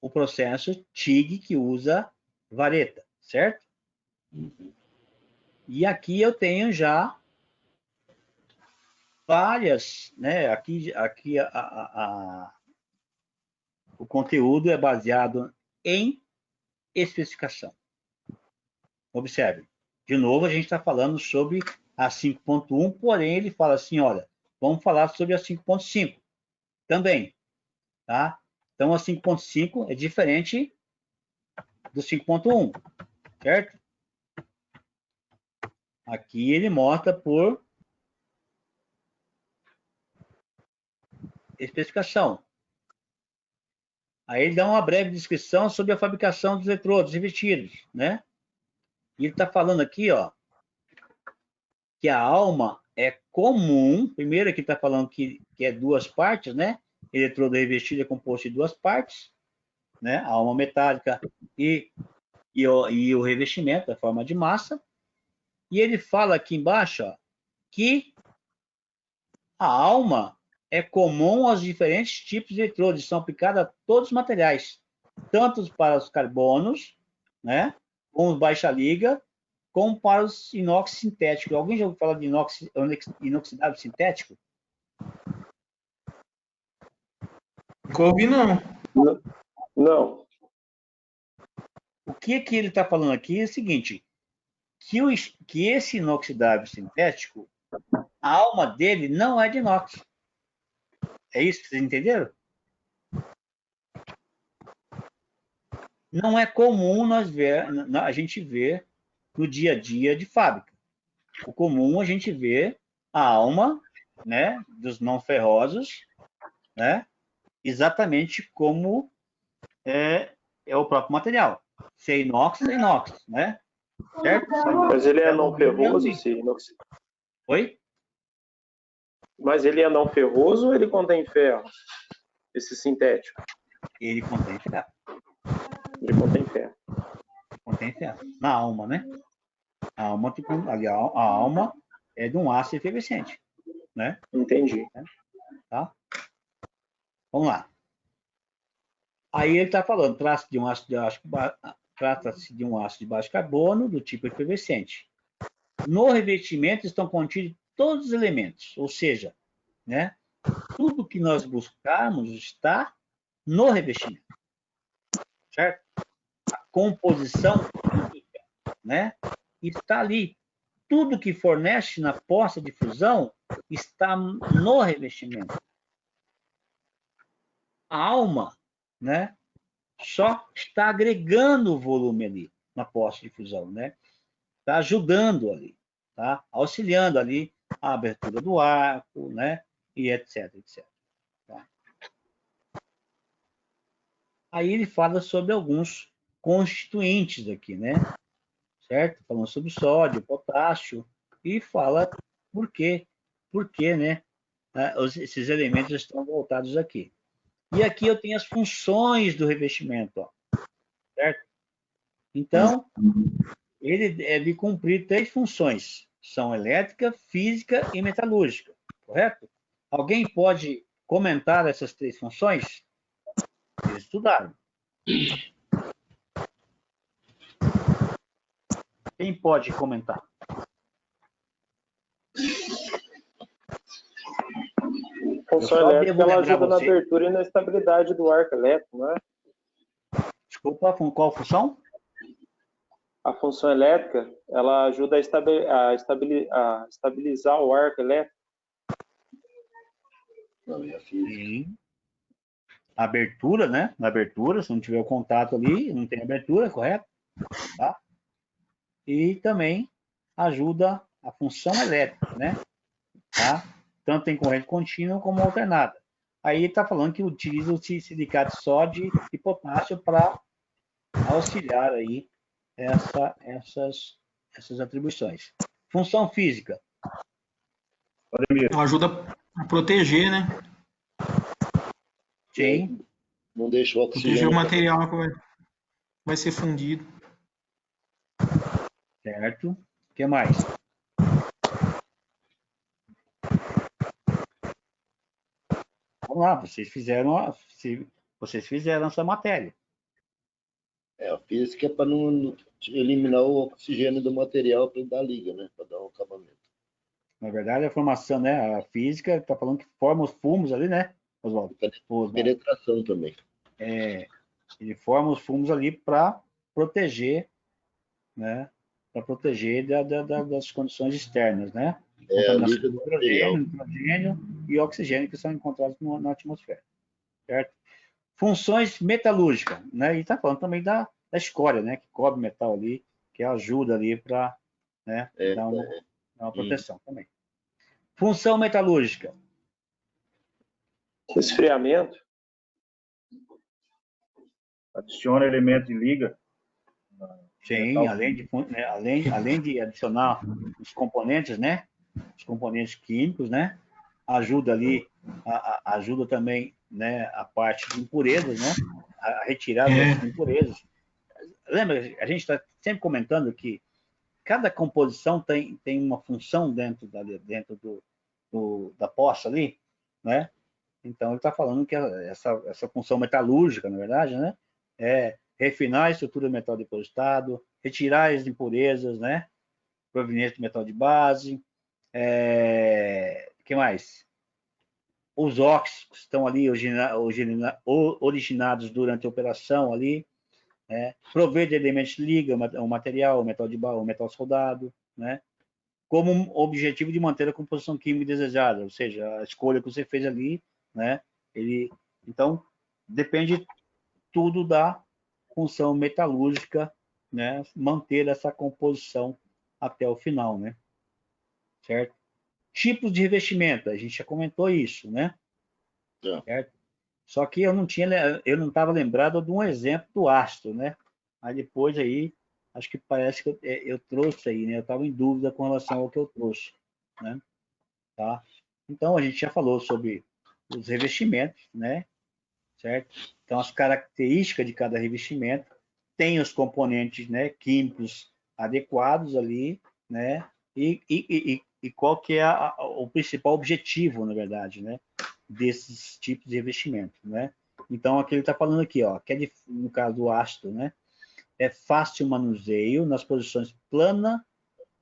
o processo TIG que usa vareta, certo? E aqui eu tenho já várias, né? Aqui o conteúdo é baseado em especificação. Observe, de novo a gente está falando sobre a 5.1, porém ele fala assim, olha, vamos falar sobre a 5.5 também, tá? Então a 5.5 é diferente do 5.1, certo? Aqui ele mostra por especificação. Aí ele dá uma breve descrição sobre a fabricação dos eletrodos revestidos, né? E ele está falando aqui, ó, que a alma é comum. Primeiro aqui está falando que é duas partes, né? Eletrodo revestido é composto de duas partes, né? A alma metálica e o revestimento, a forma de massa. E ele fala aqui embaixo, ó, que a alma é comum aos diferentes tipos de eletrodos, são aplicados a todos os materiais, tanto para os carbonos, né, com os baixa-liga, como para os inox sintéticos. Alguém já ouviu falar de inoxidável sintético? Nunca ouvi, não. Não. O que ele está falando aqui é o seguinte, que esse inoxidável sintético, a alma dele não é de inox. É isso que vocês entenderam? Não é comum a gente ver no dia a dia de fábrica. O comum a gente ver a alma, né, dos não ferrosos, né, exatamente como é o próprio material. Se é inox, né? Certo? Mas ele é não ferroso, sim. Oi? Mas ele é não ferroso ou ele contém ferro? Esse sintético? Ele contém ferro. Ele contém ferro. Contém ferro. Na alma, né? A alma é de um ácido efervescente, né? Entendi. Tá? Vamos lá. Aí ele está falando, trata-se de um ácido de baixo carbono do tipo efervescente. No revestimento estão contidos todos os elementos, ou seja, né, tudo que nós buscarmos está no revestimento, certo? A composição química, né, está ali. Tudo que fornece na poça de fusão está no revestimento. A alma, né, só está agregando o volume ali na poça de fusão, né? Está ajudando ali, tá? Auxiliando ali a abertura do arco, né? E etc, etc. Tá? Aí ele fala sobre alguns constituintes aqui, né? Certo? Falando sobre sódio, potássio, e fala por quê, né? Esses elementos estão voltados aqui. E aqui eu tenho as funções do revestimento, ó, certo? Então, ele deve cumprir 3 funções. São elétrica, física e metalúrgica, correto? Alguém pode comentar essas 3 funções? Eles estudaram. Quem pode comentar? A função elétrica ela ajuda na abertura e na estabilidade do arco elétrico, não é? Desculpa, qual função? A função elétrica ela ajuda a estabilizar o arco elétrico. Sim. A abertura, né? Na abertura, se não tiver o contato ali, não tem abertura, correto? Tá? E também ajuda a função elétrica, né? Tá? Tanto em corrente contínua como alternada. Aí ele está falando que utiliza o silicato de sódio e potássio para auxiliar aí essas atribuições. Função física. Ela ajuda a proteger, né? Sim. Não deixa o oxigênio. Proteger o material que vai ser fundido. Certo. O que mais? Vamos lá, vocês fizeram essa matéria. A física é para não eliminar o oxigênio do material para dar liga, né? Para dar um acabamento. Na verdade, a formação, né? A física está falando que forma os fumos ali, né, Oswaldo? Penetração também. Ele forma os fumos ali para proteger, né? proteger das condições externas, né? É, a liga Contaminação de do material. hidrogênio, nitrogênio e oxigênio que são encontrados na atmosfera, certo? Funções metalúrgicas, né? E está falando também da escória, né? Que cobre metal ali, que ajuda ali para, né, dar uma proteção também. Função metalúrgica. Resfriamento. Adiciona elemento de liga. Sim, além de adicionar os componentes, né? Os componentes químicos, né? Ajuda ali, ajuda também, né? A parte de impurezas, né? A retirada dessas impurezas. Lembra, a gente está sempre comentando que cada composição tem uma função dentro da poça ali, né? Então ele está falando que essa função metalúrgica, na verdade, né? É refinar a estrutura do metal depositado, retirar as impurezas, né? Provenientes do metal de base. Que mais? Os óxidos estão ali originados durante a operação ali, né? Prover de elementos de liga, o material, o metal de base, o metal soldado, né? Como um objetivo de manter a composição química desejada, ou seja, a escolha que você fez ali, né? Então, depende tudo da função metalúrgica, né? Manter essa composição até o final, né? Certo? Tipos de revestimento, a gente já comentou isso, né? Certo? Só que eu não estava lembrado de um exemplo do ácido, né? Aí depois aí, acho que parece que eu trouxe aí, né? Eu estava em dúvida com relação ao que eu trouxe, né? Tá? Então, a gente já falou sobre os revestimentos, né? Certo? Então, as características de cada revestimento tem os componentes, né, químicos adequados ali, né? E qual que é o principal objetivo, na verdade, né? Desses tipos de revestimento, né? Então, aqui ele está falando aqui, ó, que é no caso do ácido, né? É fácil manuseio nas posições plana,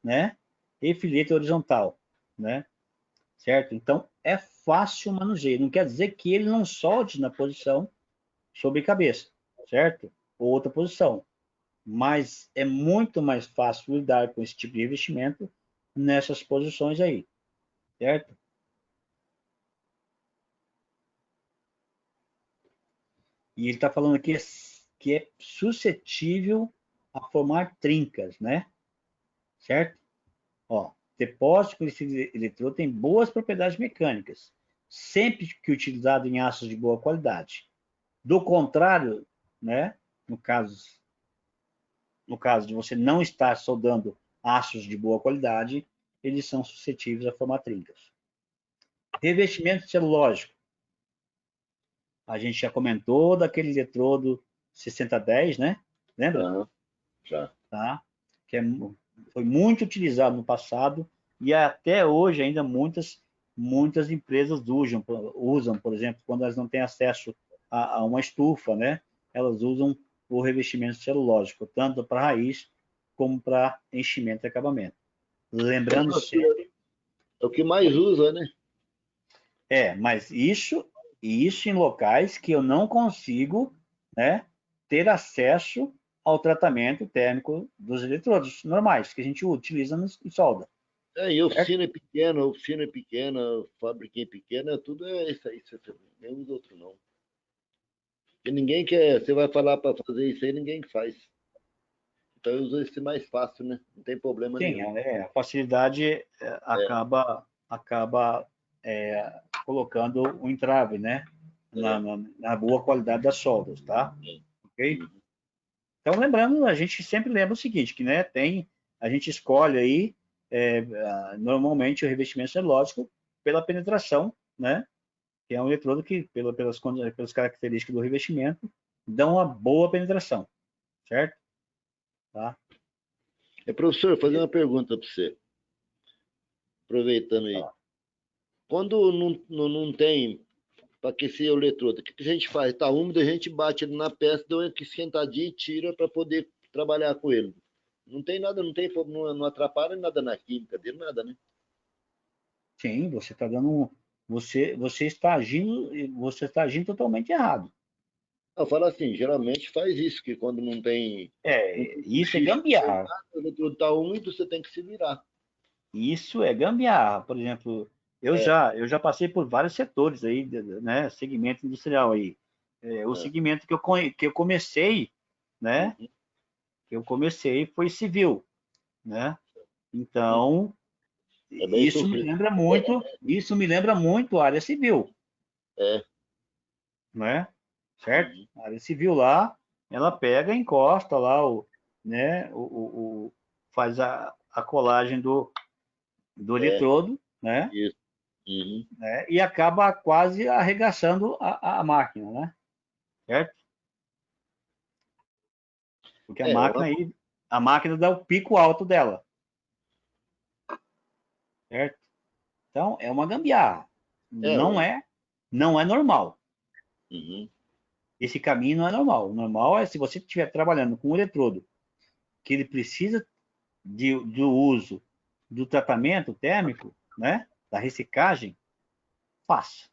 né? E filete horizontal, né? Certo? Então, é fácil manuseio. Não quer dizer que ele não solte na posição sobre cabeça, certo? Ou outra posição. Mas é muito mais fácil lidar com esse tipo de revestimento nessas posições aí, certo? E ele está falando aqui que é suscetível a formar trincas, né? Certo? Ó, depósito com esse eletrodo tem boas propriedades mecânicas, sempre que utilizado em aços de boa qualidade. Do contrário, né? No caso de você não estar soldando aços de boa qualidade, eles são suscetíveis a formar trincas. Revestimento celulógico. A gente já comentou daquele eletrodo 6010, né? Lembra? Já. Tá? Foi muito utilizado no passado e até hoje ainda muitas empresas usam, por exemplo, quando elas não têm acesso a uma estufa, né? Elas usam o revestimento celulósico, tanto para raiz como para enchimento e acabamento. Lembrando sempre... É o que mais usa, né? Mas isso em locais que eu não consigo, né, ter acesso ao tratamento térmico dos eletrodos normais, que a gente utiliza em solda. E oficina pequena, fábrica pequena, tudo é isso aí, nem usa outro não. Porque ninguém quer, você vai falar para fazer isso aí, ninguém faz. Então eu uso esse mais fácil, né? Não tem problema nenhum. A facilidade acaba colocando um entrave, né? Na boa qualidade das soldas, tá? Ok? Então, lembrando, a gente sempre lembra o seguinte, que, né, a gente escolhe aí, normalmente, o revestimento celulósico pela penetração, né? Que é um eletrodo que, pelas características do revestimento, dá uma boa penetração, certo? Tá? Professor, fazer uma pergunta para você. Aproveitando aí. Quando não tem para aquecer o eletrodo, o que a gente faz? Está úmido, a gente bate ele na peça, dá uma esquentadinha e tira para poder trabalhar com ele. Não tem nada, não atrapalha nada na química dele, nada, né? Sim, você está dando você está agindo totalmente errado. Eu falo assim, geralmente faz isso, que quando não tem Isso é gambiarra. o eletrodo tá úmido, você tem que se virar. Isso é gambiarra. Por exemplo, eu já passei por vários setores aí, né? Segmento industrial aí. O segmento que eu comecei, né? Que eu comecei foi civil, né? Então, isso me lembra muito a área civil. Né? Certo? A área civil lá, ela pega, encosta lá, né? Faz a colagem do eletrodo, né? Isso. Né? E acaba quase arregaçando a máquina, né? Certo? Porque a máquina dá o pico alto dela. Certo? Então, é uma gambiarra. Não é normal. Esse caminho não é normal. O normal é se você estiver trabalhando com um eletrodo que ele precisa do uso do tratamento térmico, né? Da reciclagem, faça.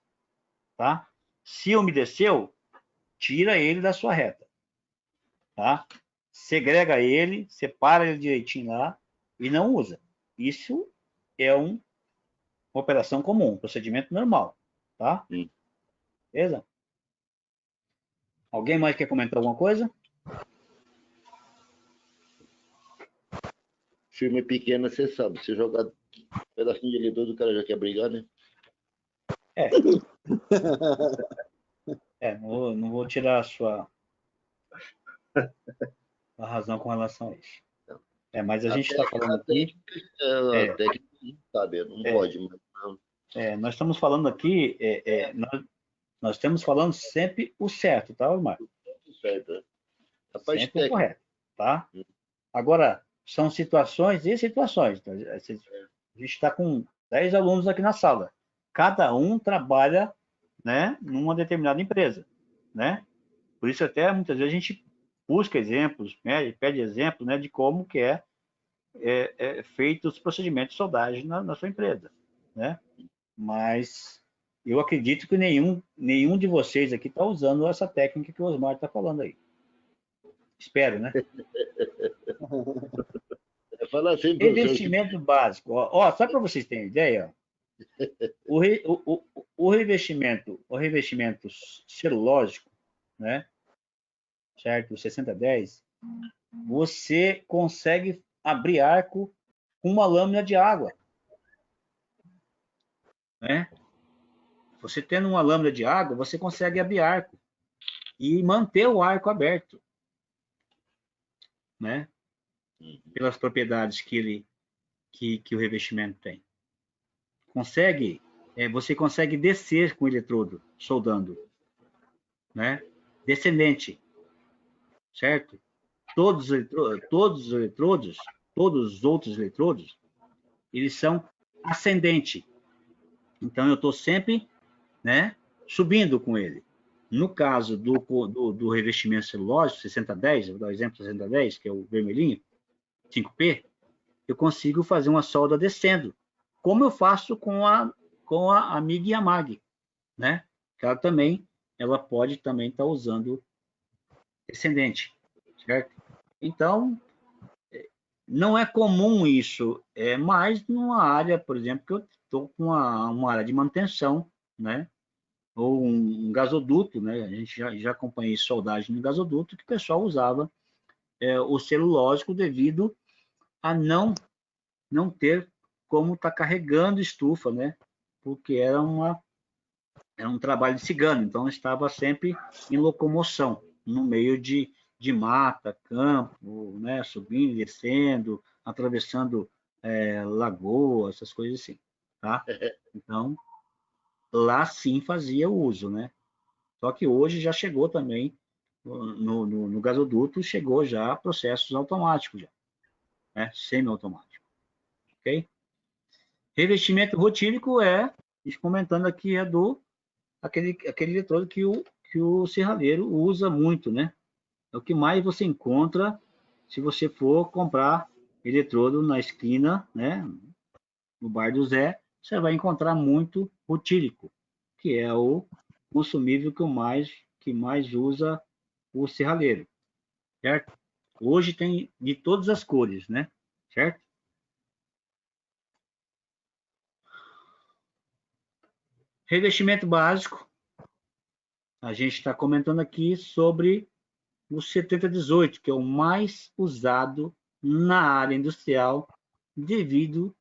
Tá? Se umedeceu, tira ele da sua reta. Tá? Segrega ele, separa ele direitinho lá e não usa. Isso é uma operação comum, um procedimento normal. Tá? Beleza? Alguém mais quer comentar alguma coisa? Firma pequena, você sabe. Se jogar um pedacinho de eletrodo, o cara já quer brigar, né? Não vou tirar a sua razão com relação a isso. Mas a gente está falando aqui... A técnica sabe, não pode. Mas... nós estamos falando aqui... nós estamos falando sempre o certo, tá, Osmar? Certo, sempre o correto, tá? Agora, são situações e situações. Tá? A gente está com 10 alunos aqui na sala. Cada um trabalha, né, numa determinada empresa, né? Por isso até muitas vezes a gente busca exemplos, né, pede exemplos, né, de como que é feito os procedimentos de soldagem na sua empresa, né? Mas eu acredito que nenhum de vocês aqui está usando essa técnica que o Osmar está falando aí. Espero, né? Revestimento básico. Só para vocês terem ideia, o revestimento celulósico, né? Certo? 6010, você consegue abrir arco com uma lâmina de água, né? Você tendo uma lâmina de água, você consegue abrir arco e manter o arco aberto, né? Pelas propriedades que o revestimento tem. Você consegue descer com o eletrodo, soldando, né? Descendente, certo? Todos os eletrodos, todos os outros eletrodos, eles são ascendente. Então, eu estou sempre, né, subindo com ele. No caso do revestimento celulósico, 6010, vou dar o exemplo 6010, que é o vermelhinho, 5P, eu consigo fazer uma solda descendo, como eu faço com a MIG e a MAG, né? Ela pode também estar usando descendente, certo? Então, não é comum isso, mais numa área, por exemplo, que eu estou com uma área de manutenção, né? Ou um gasoduto, né? A gente já acompanhei soldagem no gasoduto, que o pessoal usava o celulósico devido a não ter como estar carregando estufa, né? Porque era um trabalho de cigano, então estava sempre em locomoção, no meio de mata, campo, né? Subindo, descendo, atravessando lagoas, essas coisas assim, tá? Então, lá sim fazia o uso, né? Só que hoje já chegou também, no gasoduto, chegou já processos automáticos, já, né? Semi-automático, ok? Revestimento rotílico comentando aqui, aquele eletrodo que o serralheiro usa muito, né? É o que mais você encontra se você for comprar eletrodo na esquina, né? No bar do Zé, você vai encontrar muito rotílico, que é o consumível que mais usa o serralheiro, certo? Hoje tem de todas as cores, né? Certo? Revestimento básico. A gente está comentando aqui sobre o 7018, que é o mais usado na área industrial devido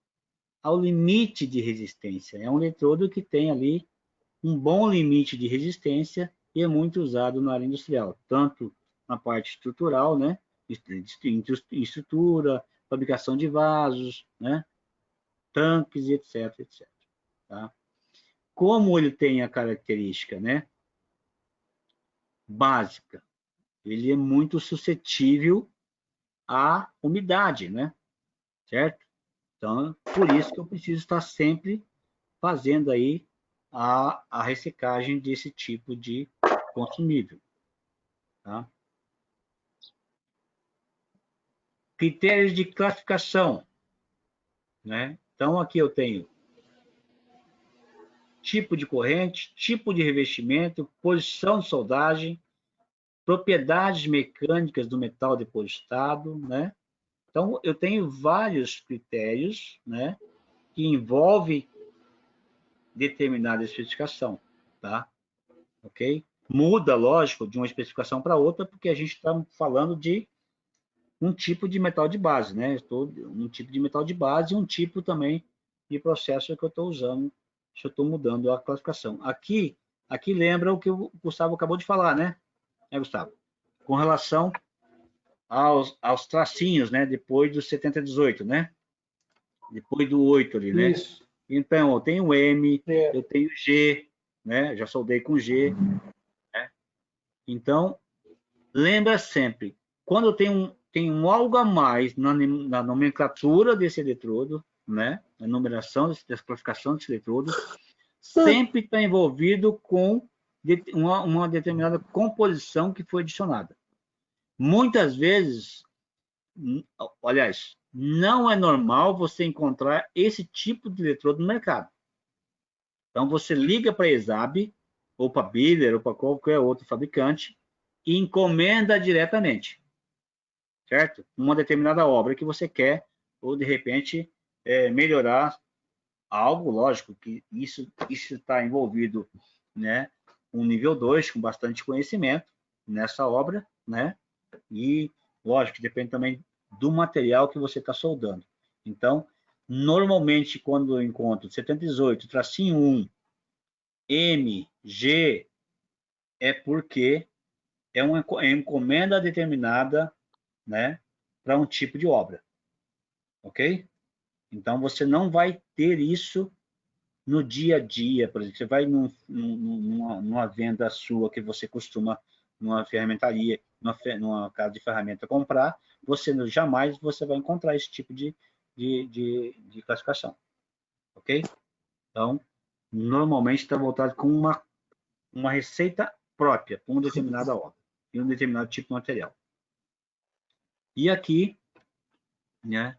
ao limite de resistência. É um eletrodo que tem ali um bom limite de resistência e é muito usado na área industrial, tanto na parte estrutural, né? Estrutura, fabricação de vasos, né? Tanques, etc, etc. Tá? Como ele tem a característica, né? Básica, ele é muito suscetível à umidade, né? Certo? Então, por isso que eu preciso estar sempre fazendo aí a reciclagem desse tipo de consumível. Tá? Critérios de classificação, né? Então, aqui eu tenho tipo de corrente, tipo de revestimento, posição de soldagem, propriedades mecânicas do metal depositado, né? Então, eu tenho vários critérios, né, que envolvem determinada especificação, tá? Ok? Muda, lógico, de uma especificação para outra, porque a gente está falando de um tipo de metal de base, né? Um tipo de metal de base e um tipo também de processo que eu estou usando, se eu estou mudando a classificação. Aqui lembra o que o Gustavo acabou de falar, né? Gustavo? Com relação aos tracinhos, né? Depois do 7018, né? Depois do 8 ali, né? Isso. Então, eu tenho M, eu tenho G, né? Já soldei com G. Né? Então, lembra sempre, quando eu tenho algo a mais na nomenclatura desse eletrodo, né? A numeração, dessa classificação desse eletrodo, sempre está envolvido com uma determinada composição que foi adicionada. Muitas vezes, aliás, não é normal você encontrar esse tipo de eletrodo no mercado. Então, você liga para a ESAB, ou para a Biller, ou para qualquer outro fabricante, e encomenda diretamente, certo? Uma determinada obra que você quer, ou de repente, melhorar algo, lógico, que isso está envolvido, né? Um nível 2, com bastante conhecimento nessa obra, né? E, lógico, que depende também do material que você está soldando. Então, normalmente, quando eu encontro 718, tracinho 1, M, G, é porque é uma encomenda determinada, né, para um tipo de obra. Ok? Então, você não vai ter isso no dia a dia. Por exemplo, você vai numa venda sua que você costuma, numa ferramentaria, numa casa de ferramenta comprar, jamais você vai encontrar esse tipo de classificação. Ok? Então, normalmente está voltado com uma receita própria, para uma determinada obra e um determinado tipo de material. E aqui, né,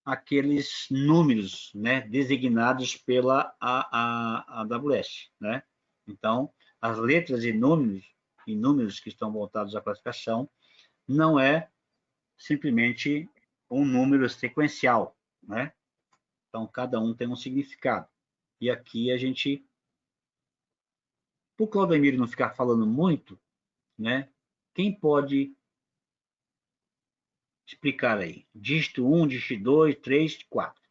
aqueles números, né, designados pela AWS, né? Então, as letras e números que estão voltados à classificação não é simplesmente um número sequencial, né? Então, cada um tem um significado. E aqui a gente, para o Claudemir não ficar falando muito, né? Quem pode explicar aí? Dígito 1, dígito 2, 3, 4.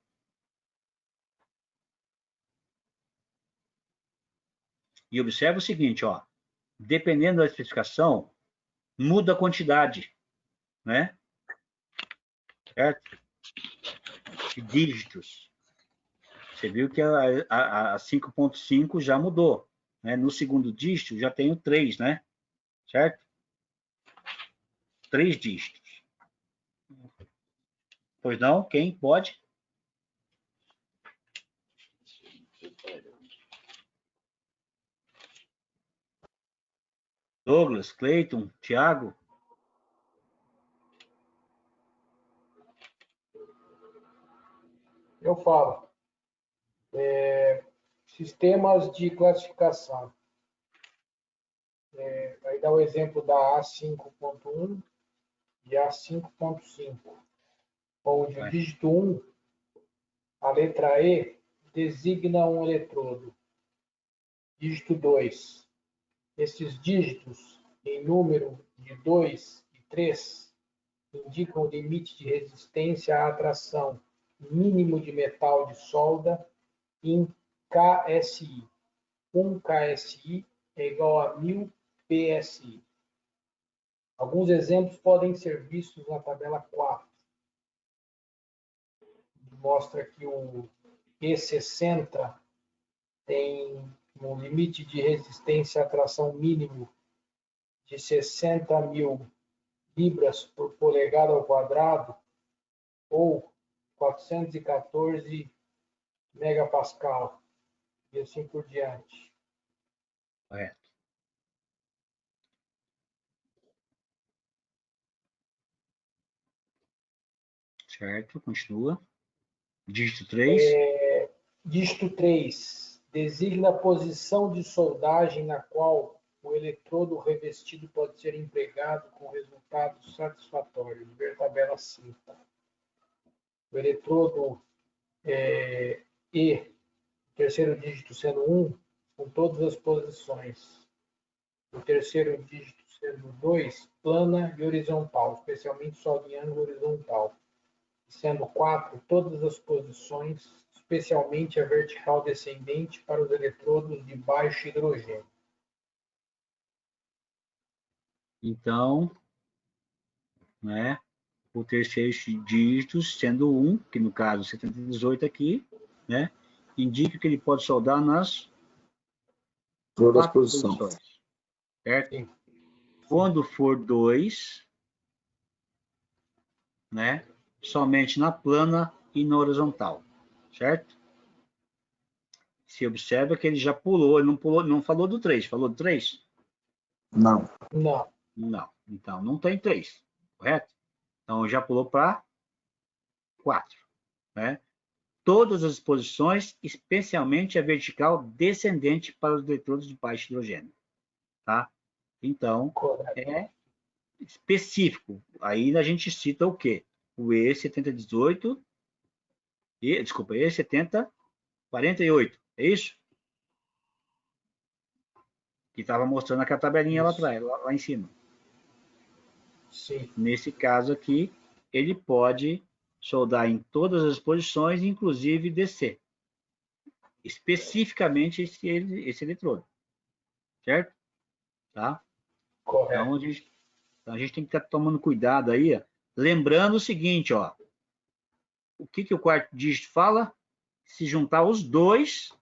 E observa o seguinte, ó, dependendo da especificação, muda a quantidade, né? Certo? De dígitos. Você viu que a 5.5 já mudou, né? No segundo dígito já tenho 3, né? Certo? 3 dígitos. Pois não? Quem pode? Douglas, Cleiton, Thiago? Eu falo. Sistemas de classificação. Vai dar o exemplo da A5.1 e A5.5, onde o dígito 1, a letra E, designa um eletrodo. Dígito 2, esses dígitos em número de 2 e 3 indicam o limite de resistência à atração mínimo de metal de solda em KSI. 1 KSI é igual a 1000 PSI. Alguns exemplos podem ser vistos na tabela 4. Mostra que o E60 tem um limite de resistência à tração mínimo de 60.000 libras por polegada ao quadrado ou 414 megapascal e assim por diante. Correto. Certo, continua. Dígito 3. Dígito 3. Designa a posição de soldagem na qual o eletrodo revestido pode ser empregado com resultados satisfatórios. Ver tabela 5. O eletrodo E, terceiro dígito sendo 1, com todas as posições. O terceiro dígito sendo 2, plana e horizontal, especialmente solda em ângulo horizontal. Sendo 4, todas as posições, especialmente a vertical descendente para os eletrodos de baixo hidrogênio. Então, né, o terceiro dígito sendo 1, que no caso 718 aqui, né, indica que ele pode soldar nas Todas as 4 posições. posições. Certo? Sim. Quando for 2, né, somente na plana e na horizontal. Certo? Se observa que ele já pulou, ele não falou do 3, falou do 3? Não. Não. Não. Então, não tem 3, correto? Então, já pulou para 4, né? Todas as posições, especialmente a vertical descendente para os eletrodos de baixo hidrogênio, tá? Então, Correto. é específico. Aí a gente cita o quê? O E7018, desculpa, E7048, é isso? Que estava mostrando aquela tabelinha lá atrás, lá em cima. Sim. Nesse caso aqui, ele pode soldar em todas as posições, inclusive descer. Especificamente esse eletrodo. Certo? Tá? Correto. Então, a gente tem que estar tomando cuidado aí. Ó. Lembrando o seguinte, ó. O que o quarto dígito fala? Se juntar os dois,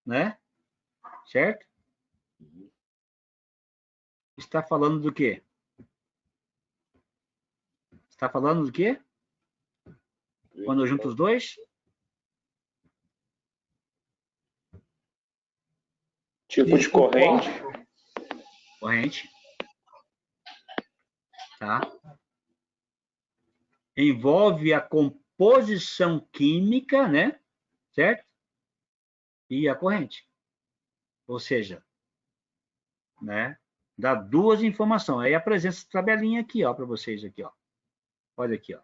né? Certo? Está falando do quê? Está falando do quê? Quando eu junto os dois? Tipo de corrente. Corrente. Tá? Envolve a composição química, né? Certo? E a corrente. Ou seja, né? Dá duas informações. Aí apresenta essa tabelinha aqui, ó, para vocês aqui, ó. Olha aqui, ó.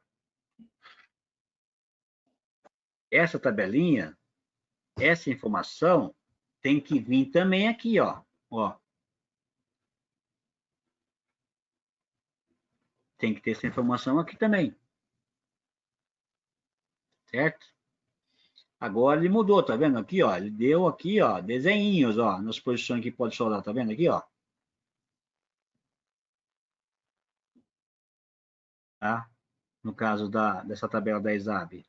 Essa tabelinha, essa informação tem que vir também aqui, ó. Ó. Tem que ter essa informação aqui também. Certo? Agora ele mudou, tá vendo aqui, ó? Ele deu aqui, ó, desenhinhos, ó, nas posições que pode soldar, tá vendo aqui, ó? Tá? No caso dessa tabela da ESAB,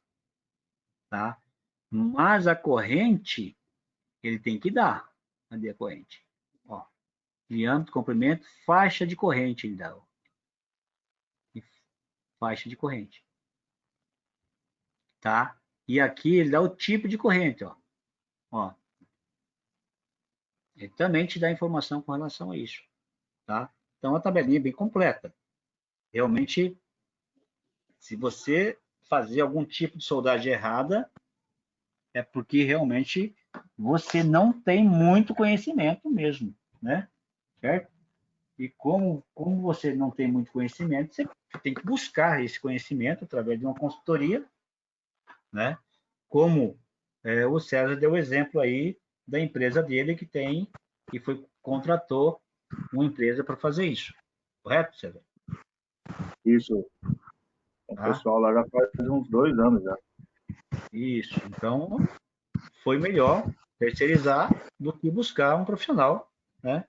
tá? Mas a corrente, ele tem que dar. Cadê a corrente? Ó, diâmetro, comprimento, faixa de corrente ele dá. Ó. Faixa de corrente. Tá? E aqui ele dá o tipo de corrente, ó. Ó. Ele também te dá informação com relação a isso, tá? Então, a tabelinha é bem completa. Realmente, se você fazer algum tipo de soldagem errada, é porque realmente você não tem muito conhecimento mesmo, né? certo? E como você não tem muito conhecimento, você tem que buscar esse conhecimento através de uma consultoria, né? Como o César deu o exemplo aí da empresa dele que contratou uma empresa para fazer isso. Correto, César? Isso. O pessoal lá já faz uns 2 anos já. Isso. Então, foi melhor terceirizar do que buscar um profissional, né,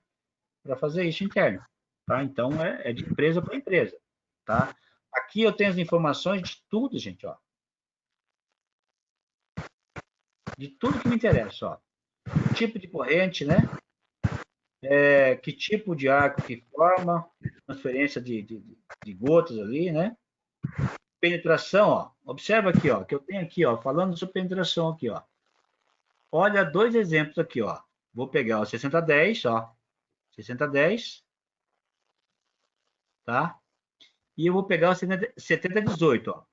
para fazer isso interno. Tá? Então, é de empresa para empresa. Tá? Aqui eu tenho as informações de tudo, gente. Ó. De tudo que me interessa. Ó. Tipo de corrente, né? Que tipo de arco que forma, transferência de gotas ali, né? Penetração, ó. Observa aqui, ó, que eu tenho aqui, ó, falando sobre penetração aqui, ó. Olha 2 exemplos aqui, ó. Vou pegar o 6010, ó. 6010, tá? E eu vou pegar o 7018, ó.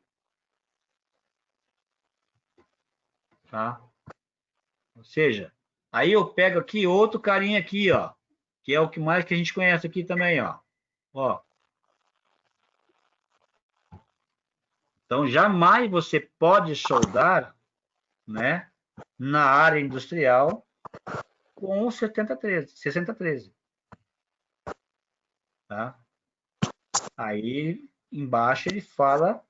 Tá? Ou seja, aí eu pego aqui outro carinha aqui, ó, que é o que mais que a gente conhece aqui também, ó. Ó. Então, jamais você pode soldar, né, na área industrial com o 6013. Tá? Aí, embaixo, ele fala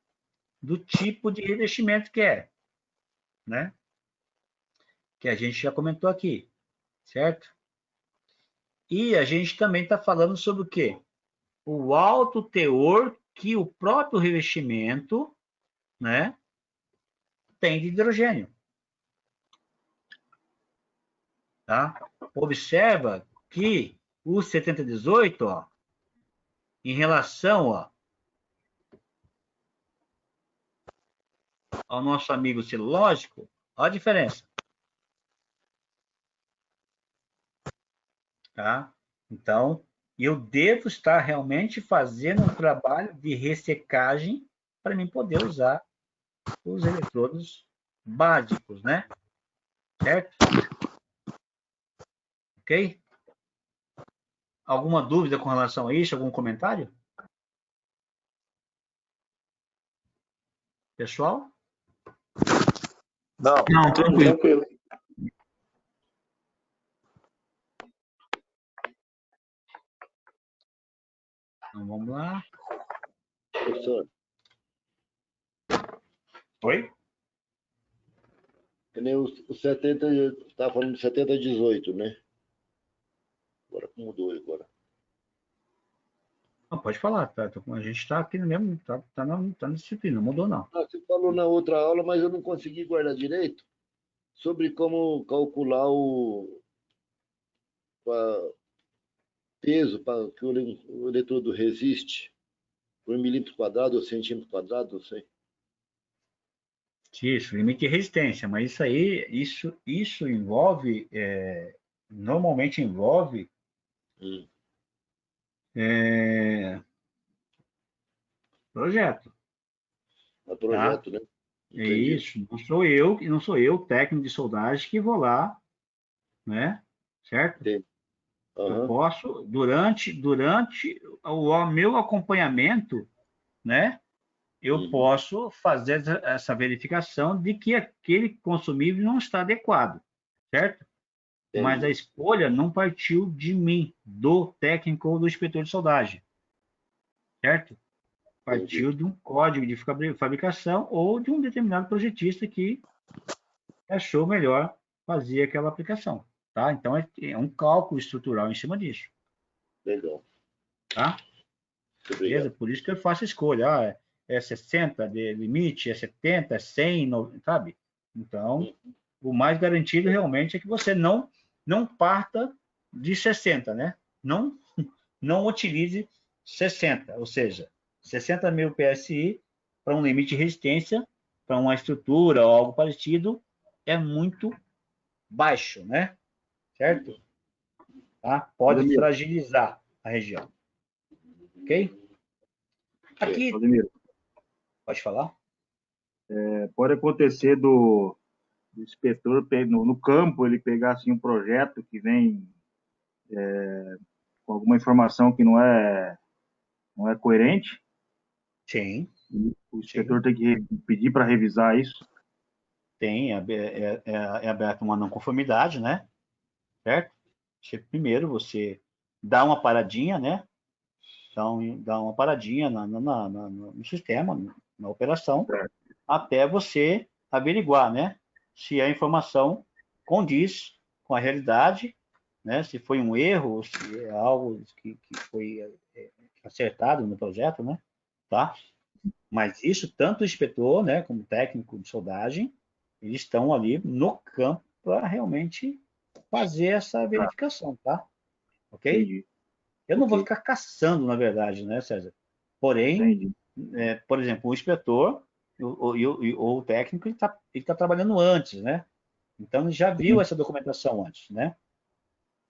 do tipo de revestimento que é, né? Que a gente já comentou aqui, certo? E a gente também está falando sobre o quê? O alto teor que o próprio revestimento, né, tem de hidrogênio. Tá? Observa que o 7018, ó, em relação, ó, ao nosso amigo celulósico, olha a diferença. Tá? Então, eu devo estar realmente fazendo um trabalho de ressecagem para mim poder usar os eletrodos básicos, né? Certo? Ok? Alguma dúvida com relação a isso? Algum comentário? Pessoal? Não. Não, tranquilo. Tranquilo. Então, vamos lá. Professor, Oi? que nem o 70, estava falando de 7018, né? Agora mudou agora. Não, pode falar, tá? A gente está aqui no mesmo, tá na disciplina, não mudou não. Ah, você falou na outra aula, mas eu não consegui guardar direito sobre como calcular o peso para que o eletrodo resiste por milímetro quadrado ou centímetro quadrado, não sei. Isso, limite de resistência, mas isso aí, isso envolve, normalmente envolve projeto. É projeto, Tá? né? É Entendi. isso, não sou eu, técnico de soldagem, que vou lá, né? Certo? Entendi. Eu posso, durante o meu acompanhamento, né? Eu posso fazer essa verificação de que aquele consumível não está adequado, certo? Entendi. Mas a escolha não partiu de mim, do técnico ou do inspetor de soldagem, certo? Partiu de um código de fabricação ou de um determinado projetista que achou melhor fazer aquela aplicação, tá? Então, é um cálculo estrutural em cima disso. Legal. Tá? Beleza? Por isso que eu faço a escolha. É 60 de limite, é 70, é 100, sabe? Então, o mais garantido realmente é que você não parta de 60, né? Não utilize 60, ou seja, 60 mil PSI para um limite de resistência, para uma estrutura ou algo parecido, é muito baixo, né? Certo? Tá? Pode fragilizar a região. Ok? Aqui, Vladimir, pode falar? pode acontecer do inspetor no campo ele pegar assim um projeto que vem com alguma informação que não é coerente, Sim. o inspetor tem que pedir para revisar isso. Tem, é aberta uma não conformidade, né? Certo? Primeiro você dá uma paradinha, né? Dá uma paradinha no sistema, na operação, até você averiguar, né? Se a informação condiz com a realidade, né? Se foi um erro, se é algo que foi acertado no projeto, né? Tá? Mas isso, tanto o inspetor, né, como o técnico de soldagem, eles estão ali no campo para realmente fazer essa verificação, tá? Ok? Entendi. Eu não vou ficar caçando, na verdade, né, César? Porém, por exemplo, o inspetor ou o técnico, ele tá trabalhando antes, né? Então, ele já viu essa documentação antes, né?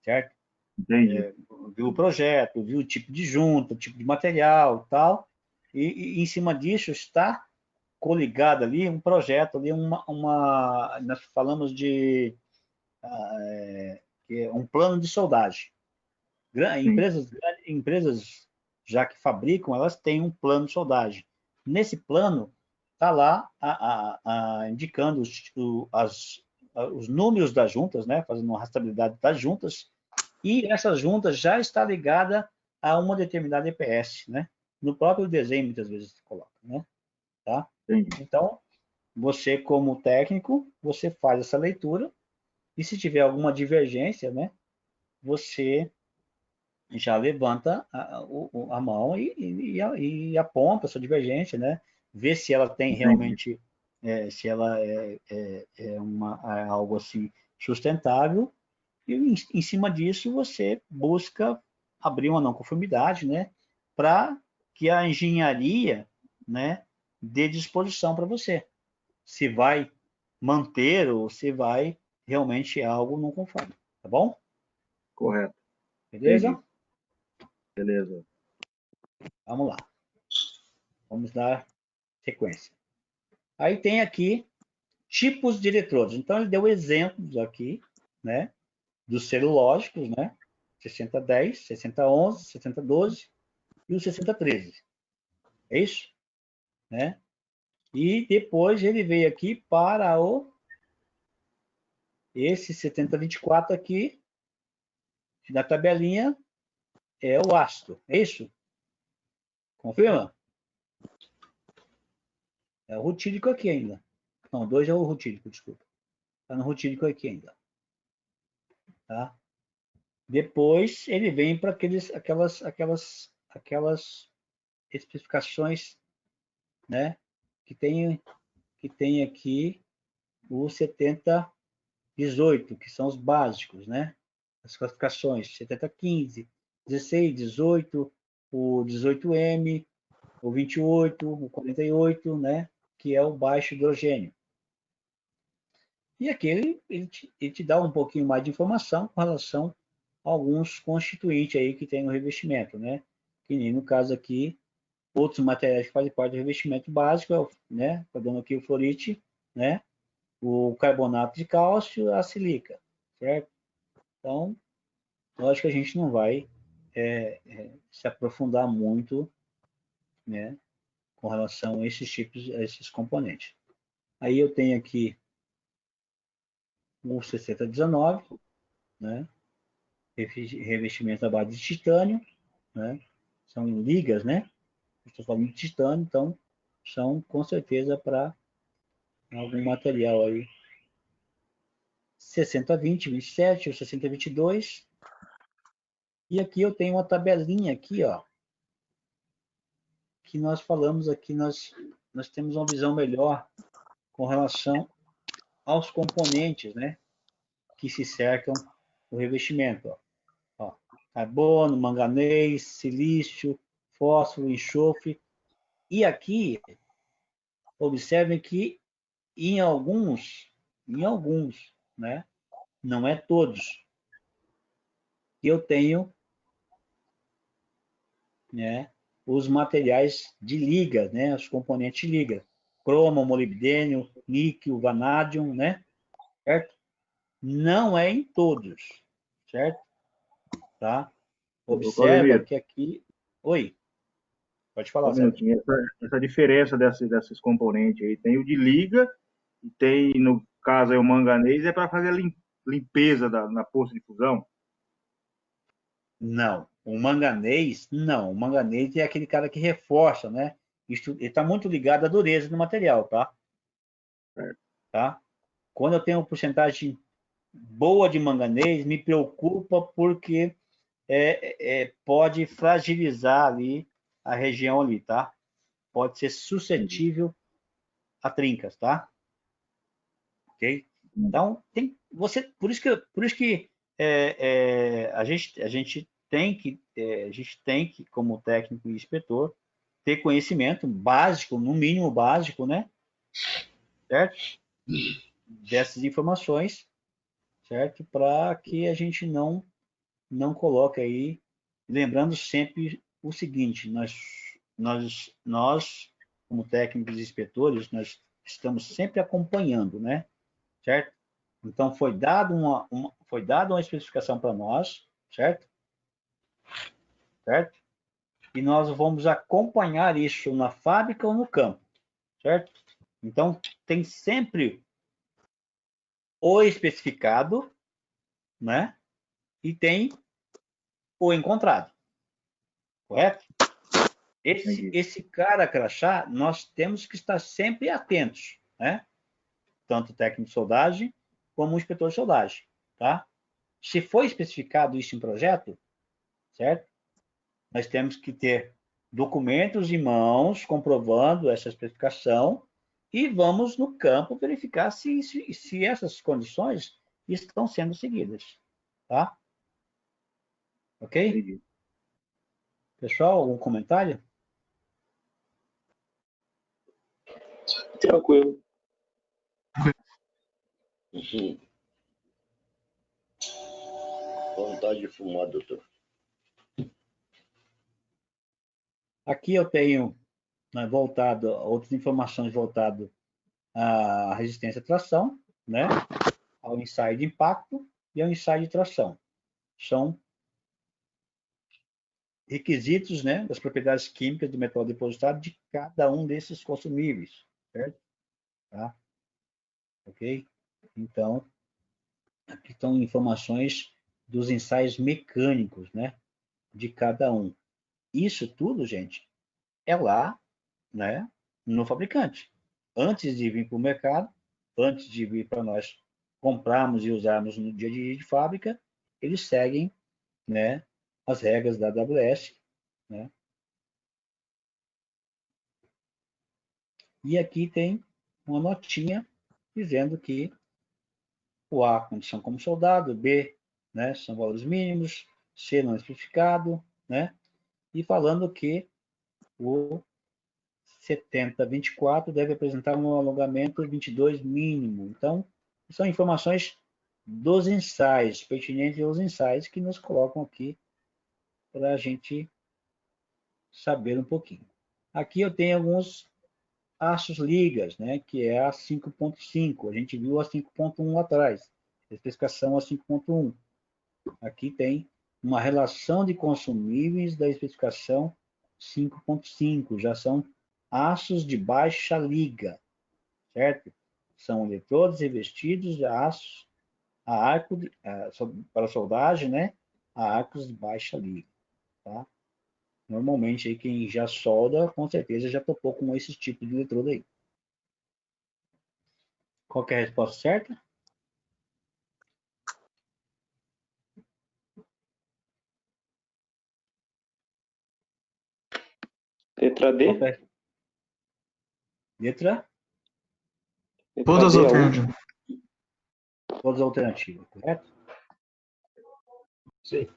Certo? Entendi. Viu o projeto, viu o tipo de junta, o tipo de material, tal, e em cima disso está coligado ali um projeto ali, nós falamos de um plano de soldagem. Empresas já que fabricam, elas têm um plano de soldagem. Nesse plano está lá indicando os números das juntas, né, fazendo uma rastreabilidade das juntas, e essa junta já está ligada a uma determinada EPS, né? No próprio desenho, muitas vezes, se coloca, né? Tá? Então, você, como técnico, você faz essa leitura, e se tiver alguma divergência, né, você já levanta a mão e aponta essa divergência, né? Vê se ela tem realmente, se ela é algo assim sustentável, e em cima disso você busca abrir uma não conformidade, né? Para que a engenharia, né, dê disposição para você. Se vai manter ou se vai realmente algo não conforme. Tá bom? Correto. Beleza? Entendi. Beleza. Vamos lá. Vamos dar sequência. Aí tem aqui tipos de eletrodos. Então, ele deu exemplos aqui, né? Dos celulógicos, né? 6010, 6011, 6012 e o 6013. É isso? Né? E depois ele veio aqui para esse 7024 aqui, na tabelinha, é o ácido. É isso? Confirma? É o rutílico aqui ainda. Não, 2 é o rutílico, desculpa. Está no rutílico aqui ainda. Tá? Depois ele vem para aquelas especificações, né? Que tem aqui o 7018, que são os básicos, né? As classificações 7015, 16, 18, o 18M, o 28, o 48, né? Que é o baixo hidrogênio. E aqui ele te dá um pouquinho mais de informação com relação a alguns constituintes aí que tem no revestimento, né? Que nem no caso aqui, outros materiais que fazem parte do revestimento básico, né? Estou dando aqui o fluorite, né? O carbonato de cálcio, a silica, certo? Então, lógico que a gente não vai se aprofundar muito, né? Com relação a esses tipos, a esses componentes. Aí eu tenho aqui o 6019, né? Revestimento à base de titânio, né? São ligas, né? Estou falando de titânio, então são com certeza para algum material aí. 6020, 27 ou 6022. E aqui eu tenho uma tabelinha aqui, ó, que nós falamos aqui, nós temos uma visão melhor com relação aos componentes, né? Que se cercam o revestimento, ó. Carbono, manganês, silício, fósforo, enxofre. E aqui, observem que em alguns, né? Não é todos. Eu tenho, né? Os materiais de liga, né? Os componentes de liga. Cromo, molibdênio, níquel, vanádio, né? Certo? Não é em todos, certo? Tá? Observa que aqui... Oi, pode falar, um minutinho. Essa diferença desses componentes aí, tem o de liga, e tem, no caso, aí, o manganês, é para fazer a limpeza na poça de fusão? Não, o manganês, não. O manganês é aquele cara que reforça, né? Ele está muito ligado à dureza do material, tá? Tá? Quando eu tenho uma porcentagem boa de manganês, me preocupa porque pode fragilizar ali a região ali, tá? Pode ser suscetível a trincas, tá? Ok? Então, por isso que a gente tem que, como técnico e inspetor, ter conhecimento básico, no mínimo básico, né? Certo? Dessas informações, certo? Para que a gente não coloque aí, lembrando sempre o seguinte, nós como técnicos e inspetores, nós estamos sempre acompanhando, né? Certo? Então, foi dada uma especificação para nós, certo? Certo? E nós vamos acompanhar isso na fábrica ou no campo, certo? Então, tem sempre o especificado, né? E tem o encontrado, correto? Esse cara crachá, nós temos que estar sempre atentos, né? Tanto o técnico de soldagem como o inspetor de soldagem, tá? Se for especificado isso em projeto, certo? Nós temos que ter documentos em mãos comprovando essa especificação e vamos no campo verificar se essas condições estão sendo seguidas, tá? Ok? Entendi. Pessoal, algum comentário? Tranquilo. Vontade de fumar, doutor. Aqui eu tenho outras informações voltado à resistência à tração, né? Ao ensaio de impacto e ao ensaio de tração. São requisitos, né, das propriedades químicas do metal depositado de cada um desses consumíveis, certo? Tá? Ok? Então, aqui estão informações dos ensaios mecânicos, né, de cada um. Isso tudo, gente, é lá, né, no fabricante. Antes de vir para o mercado, antes de vir para nós comprarmos e usarmos no dia a dia de fábrica, eles seguem, né, as regras da AWS, né? E aqui tem uma notinha dizendo que o A, condição como soldado, B, né, são valores mínimos, C, não especificado, né? E falando que o 7024 deve apresentar um alongamento 22 mínimo. Então, são informações dos ensaios, pertinentes aos ensaios, que nos colocam aqui para a gente saber um pouquinho. Aqui eu tenho alguns aços ligas, né, que é a 5.5. A gente viu a 5.1 atrás, a especificação a 5.1. Aqui tem uma relação de consumíveis da especificação 5.5. Já são aços de baixa liga, certo? São eletrodos revestidos de aços para soldagem, né, a arcos de baixa liga, tá? Normalmente, aí, quem já solda, com certeza já topou com esse tipo de eletrodo aí. Qual que é a resposta certa? Letra D? Letra? Todas as alternativas. Todas as alternativas, correto? Sim.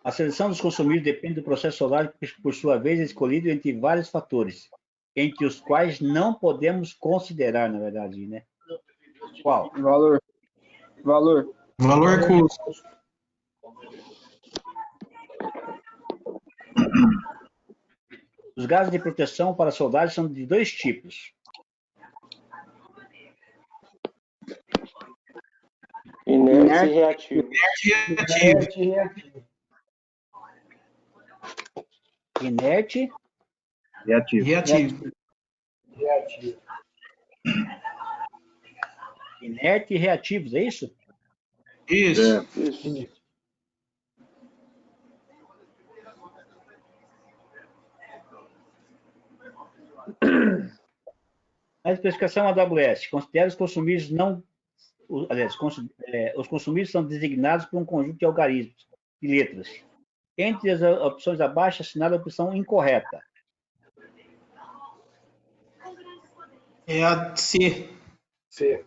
A seleção dos consumíveis depende do processo solar, que, por sua vez, é escolhido entre vários fatores, entre os quais não podemos considerar, na verdade, né? Qual? Valor. Valor e custo. Os gases de proteção para soldagem são de dois tipos. Inerte e reativo. Inerte e reativo. Inerte. Reativo. Reativo. Reativo. Inerte e reativos, é isso? Isso. Isso. Na especificação AWS, considera os consumíveis não... Aliás, os consumíveis são designados por um conjunto de algarismos e letras. Entre as opções abaixo, assinale a opção incorreta. É a C. C.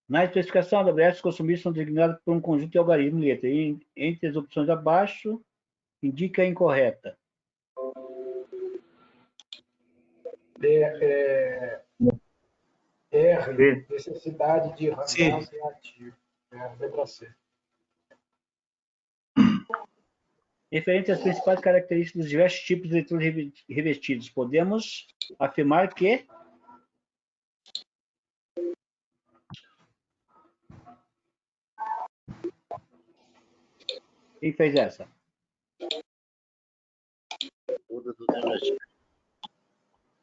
Na especificação AWS, os consumíveis são designados por um conjunto de algarismos e letras. E, entre as opções abaixo, indica a incorreta. R, necessidade de C. gás reativo. Letra C. Referente às principais características dos diversos tipos de eletrodos revestidos, podemos afirmar que quem fez essa? Todas alternativas.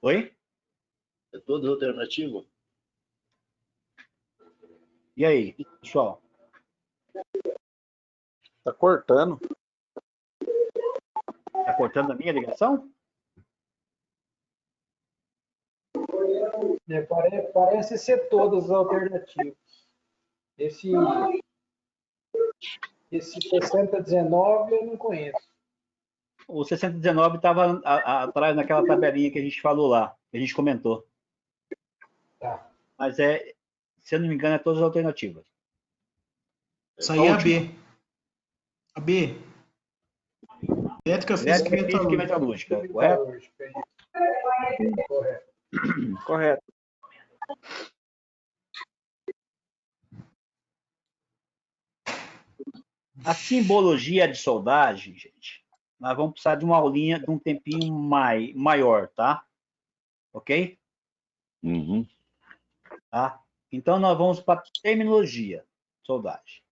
Oi? É todas alternativas? E aí, pessoal? Tá cortando. Está cortando a minha ligação? Parece ser todas as alternativas. Esse 6019 eu não conheço. O 6019 estava atrás naquela tabelinha que a gente falou lá, que a gente comentou. Tá. Mas se eu não me engano, é todas as alternativas. Isso aí é a B. A B. Elétrica, física e metalúrgica, correto? Correto. Correto. A simbologia de soldagem, gente, nós vamos precisar de uma aulinha, de um tempinho maior, tá? Ok? Uhum. Tá? Então, nós vamos para a terminologia, soldagem.